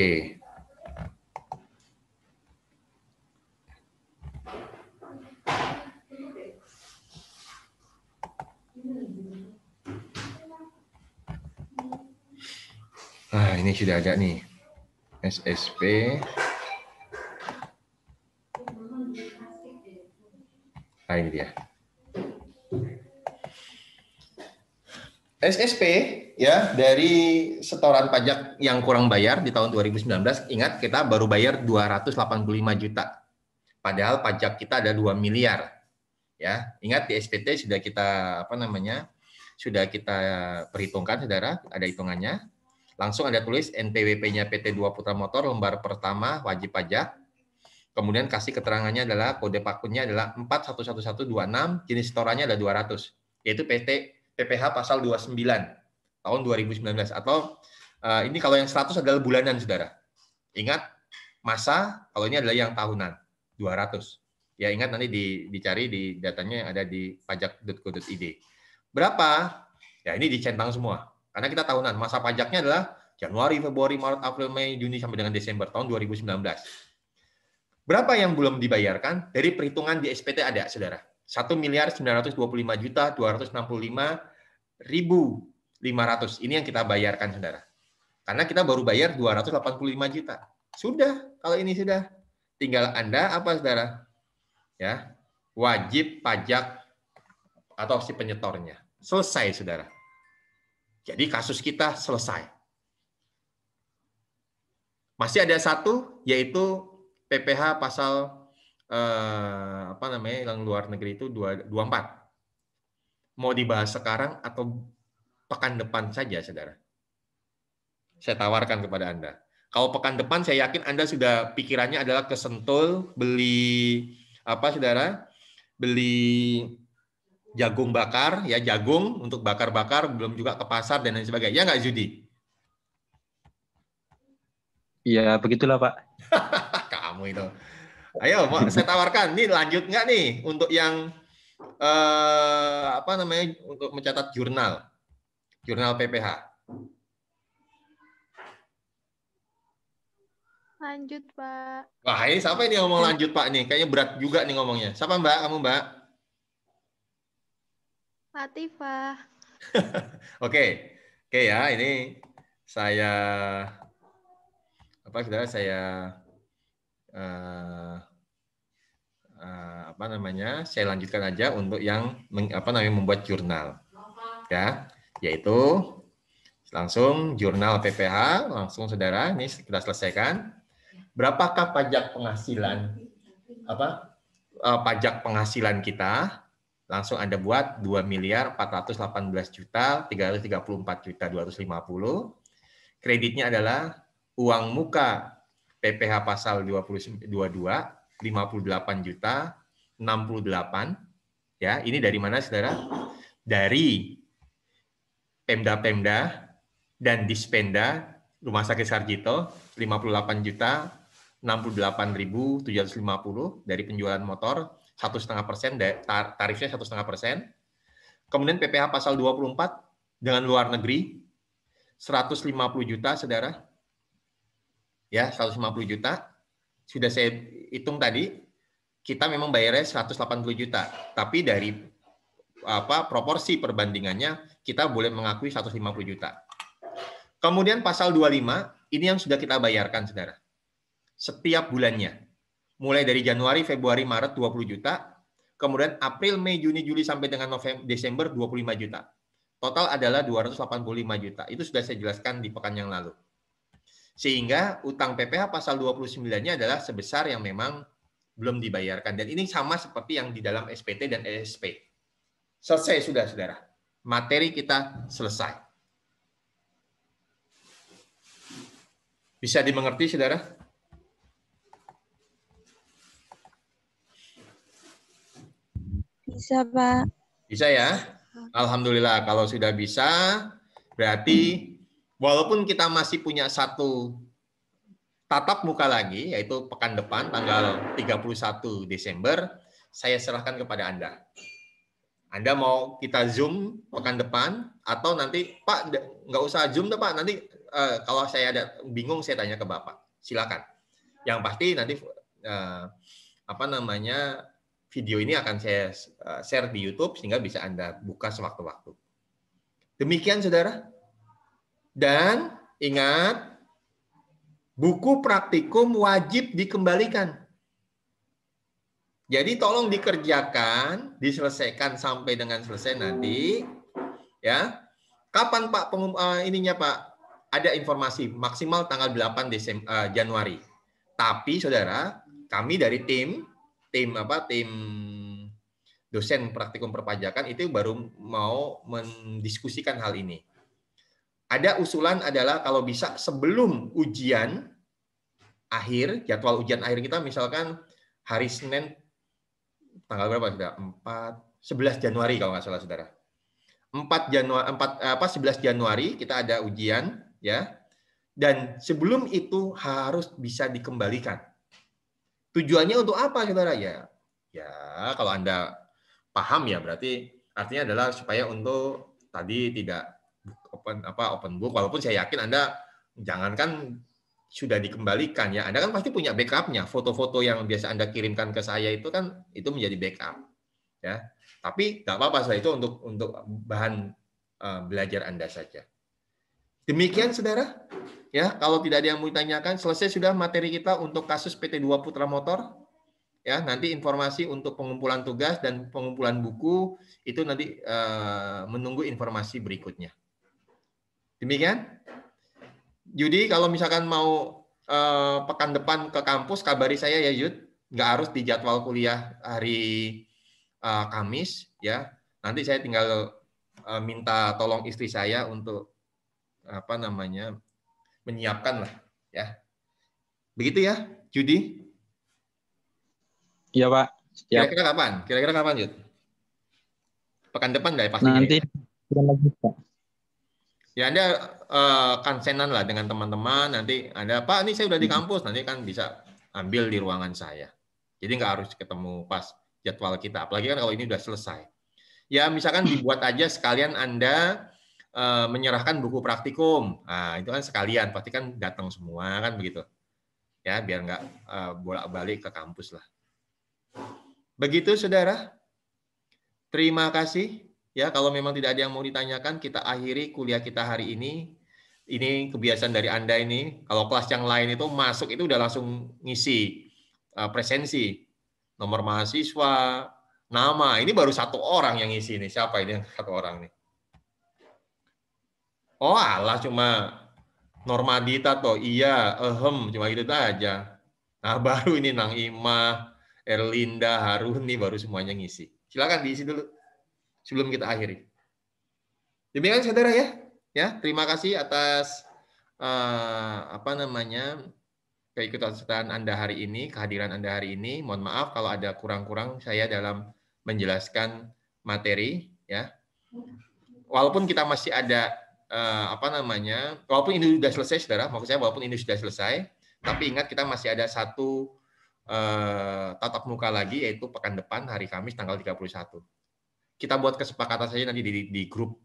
Ah, ini sudah ada nih. SSP. Ah, ini dia. SSP ya dari setoran pajak yang kurang bayar di tahun 2019. Ingat kita baru bayar 285 juta. Padahal pajak kita ada 2 miliar. Ya, ingat di SPT sudah kita sudah kita perhitungkan, saudara, ada hitungannya. Langsung ada tulis NPWP-nya PT 2 Putra Motor lembar pertama wajib pajak. Kemudian kasih keterangannya adalah kode pakunnya adalah 411126, jenis setorannya ada 200, yaitu PPH pasal 29 tahun 2019 atau ini kalau yang 100 adalah bulanan, saudara. Ingat masa, kalau ini adalah yang tahunan 200. Ya ingat nanti dicari di datanya yang ada di pajak.go.id. Berapa? Ya ini dicentang semua. Karena kita tahunan, masa pajaknya adalah Januari, Februari, Maret, April, Mei, Juni sampai dengan Desember tahun 2019. Berapa yang belum dibayarkan? Dari perhitungan di SPT ada, saudara. 1.925.265.500. Ini yang kita bayarkan, saudara. Karena kita baru bayar 285 juta. Sudah, kalau ini sudah. Tinggal Anda apa, saudara? Ya, wajib pajak atau si penyetornya. Selesai, saudara. Jadi kasus kita selesai. Masih ada satu, yaitu PPH pasal yang luar negeri itu 24. Mau dibahas sekarang atau pekan depan saja, saudara? Saya tawarkan kepada Anda. Kalau pekan depan, saya yakin Anda sudah pikirannya adalah ke Sentul, beli saudara? Beli jagung bakar, ya jagung untuk bakar-bakar, belum juga ke pasar dan lain sebagainya. Ya nggak, Judi? Iya, begitulah, Pak. Kamu itu. Ayo, saya tawarkan. Ini lanjut nggak nih untuk yang untuk mencatat jurnal PPH. Lanjut, Pak. Wah, ini siapa ini yang ngomong lanjut, Pak? Nih, kayaknya berat juga nih ngomongnya. Siapa, Mbak? Kamu, Mbak? Latifah. Oke ya. Ini saya saudara, saya saya lanjutkan aja untuk yang membuat jurnal, ya, yaitu Langsung jurnal PPH, langsung saudara, ini kita selesaikan. Berapakah pajak penghasilan pajak penghasilan kita? Langsung Anda buat 2.418.334.250. Kreditnya adalah uang muka PPH pasal 22, 58.068. Ya, ini dari mana saudara? Dari Pemda-Pemda dan Dispenda Rumah Sakit Sarjito 58.068.750 dari penjualan motor 1,5%, tarifnya 1,5%. Kemudian PPH pasal 24 dengan luar negeri 150 juta saudara. Ya, 150 juta. Sudah saya hitung tadi, kita memang bayarnya 180 juta, tapi dari proporsi perbandingannya kita boleh mengakui 150 juta. Kemudian pasal 25, ini yang sudah kita bayarkan, saudara. Setiap bulannya. Mulai dari Januari, Februari, Maret 20 juta, kemudian April, Mei, Juni, Juli sampai dengan November, Desember 25 juta. Total adalah 285 juta. Itu sudah saya jelaskan di pekan yang lalu. Sehingga utang PPH pasal 29-nya adalah sebesar yang memang belum dibayarkan. Dan ini sama seperti yang di dalam SPT dan ESP. Selesai sudah, saudara. Materi kita selesai. Bisa dimengerti, saudara? Bisa, Pak. Bisa ya? Alhamdulillah. Kalau sudah bisa, berarti walaupun kita masih punya satu tatap muka lagi, yaitu pekan depan, tanggal 31 Desember, saya serahkan kepada Anda. Anda mau kita Zoom pekan depan, atau nanti, Pak, nggak usah Zoom, Pak. Nanti kalau saya ada bingung, saya tanya ke Bapak. Silakan. Yang pasti nanti video ini akan saya share di YouTube sehingga bisa Anda buka sewaktu-waktu. Demikian, saudara. Dan ingat, buku praktikum wajib dikembalikan. Jadi tolong dikerjakan, diselesaikan sampai dengan selesai nanti. Ya, kapan Pak ininya Pak? Ada informasi maksimal tanggal 8 Januari. Tapi saudara, kami dari tim dosen praktikum perpajakan itu baru mau mendiskusikan hal ini. Ada usulan adalah kalau bisa sebelum ujian akhir, jadwal ujian akhir kita misalkan hari Senin tanggal berapa sudah? 11 Januari kalau nggak salah saudara. 11 Januari kita ada ujian ya. Dan sebelum itu harus bisa dikembalikan. Tujuannya untuk apa saudara? Ya kalau Anda paham ya berarti artinya adalah supaya untuk tadi tidak open book, walaupun saya yakin Anda jangankan sudah dikembalikan ya, Anda kan pasti punya backupnya, foto-foto yang biasa Anda kirimkan ke saya itu kan itu menjadi backup ya, tapi nggak apa-apa setelah itu untuk bahan belajar Anda saja. Demikian saudara ya, kalau tidak ada yang mau ditanyakan, selesai sudah materi kita untuk kasus PT2 Putra Motor ya. Nanti informasi untuk pengumpulan tugas dan pengumpulan buku itu nanti menunggu informasi berikutnya. Demikian. Judi, kalau misalkan mau pekan depan ke kampus, kabari saya ya Yud. Nggak harus di jadwal kuliah hari Kamis ya. Nanti saya tinggal minta tolong istri saya untuk menyiapkan lah ya. Begitu ya, Judi? Iya Pak. Siap. Kira-kira kapan Yud? Pekan depan nggak ya pasti? Nanti lagi Pak. Ya Anda kansenan lah dengan teman-teman, nanti Anda, Pak ini saya udah di kampus, nanti kan bisa ambil di ruangan saya. Jadi nggak harus ketemu pas jadwal kita, apalagi kan kalau ini udah selesai. Ya misalkan dibuat aja sekalian Anda menyerahkan buku praktikum, nah itu kan sekalian, pasti kan datang semua kan begitu. Ya biar nggak bolak-balik ke kampus lah. Begitu saudara, terima kasih. Ya, kalau memang tidak ada yang mau ditanyakan, kita akhiri kuliah kita hari ini. Ini kebiasaan dari Anda ini. Kalau kelas yang lain itu masuk itu udah langsung ngisi presensi. Nomor mahasiswa, nama. Ini baru satu orang yang ngisi ini. Siapa ini yang satu orang nih? Oh alah cuma Normadita toh iya, cuma gitu aja. Nah baru ini Nang Ima, Erlinda, Haruni baru semuanya ngisi. Silakan diisi dulu sebelum kita akhiri. Demikian saudara ya. Ya, terima kasih atas keikutsertaan Anda hari ini, kehadiran Anda hari ini. Mohon maaf kalau ada kurang-kurang saya dalam menjelaskan materi ya. Walaupun kita masih ada walaupun ini sudah selesai saudara, maksud saya walaupun ini sudah selesai, tapi ingat kita masih ada satu tatap muka lagi yaitu pekan depan hari Kamis tanggal 31. Kita buat kesepakatan saja nanti di grup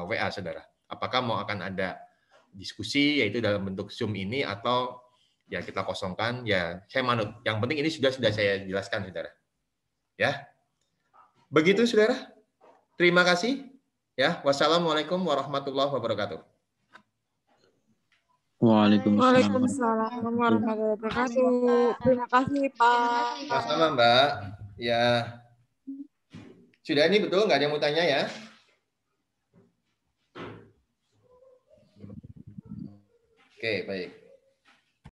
WA saudara. Apakah mau akan ada diskusi yaitu dalam bentuk Zoom ini atau ya kita kosongkan, ya saya manut. Yang penting ini sudah saya jelaskan saudara. Ya. Begitu saudara. Terima kasih. Ya, wassalamualaikum warahmatullahi wabarakatuh. Waalaikumsalam warahmatullahi wabarakatuh. Terima kasih, Pak. Sama-sama, Mbak. Ya. Sudah ini betul, nggak ada yang mau tanya ya? Oke, baik.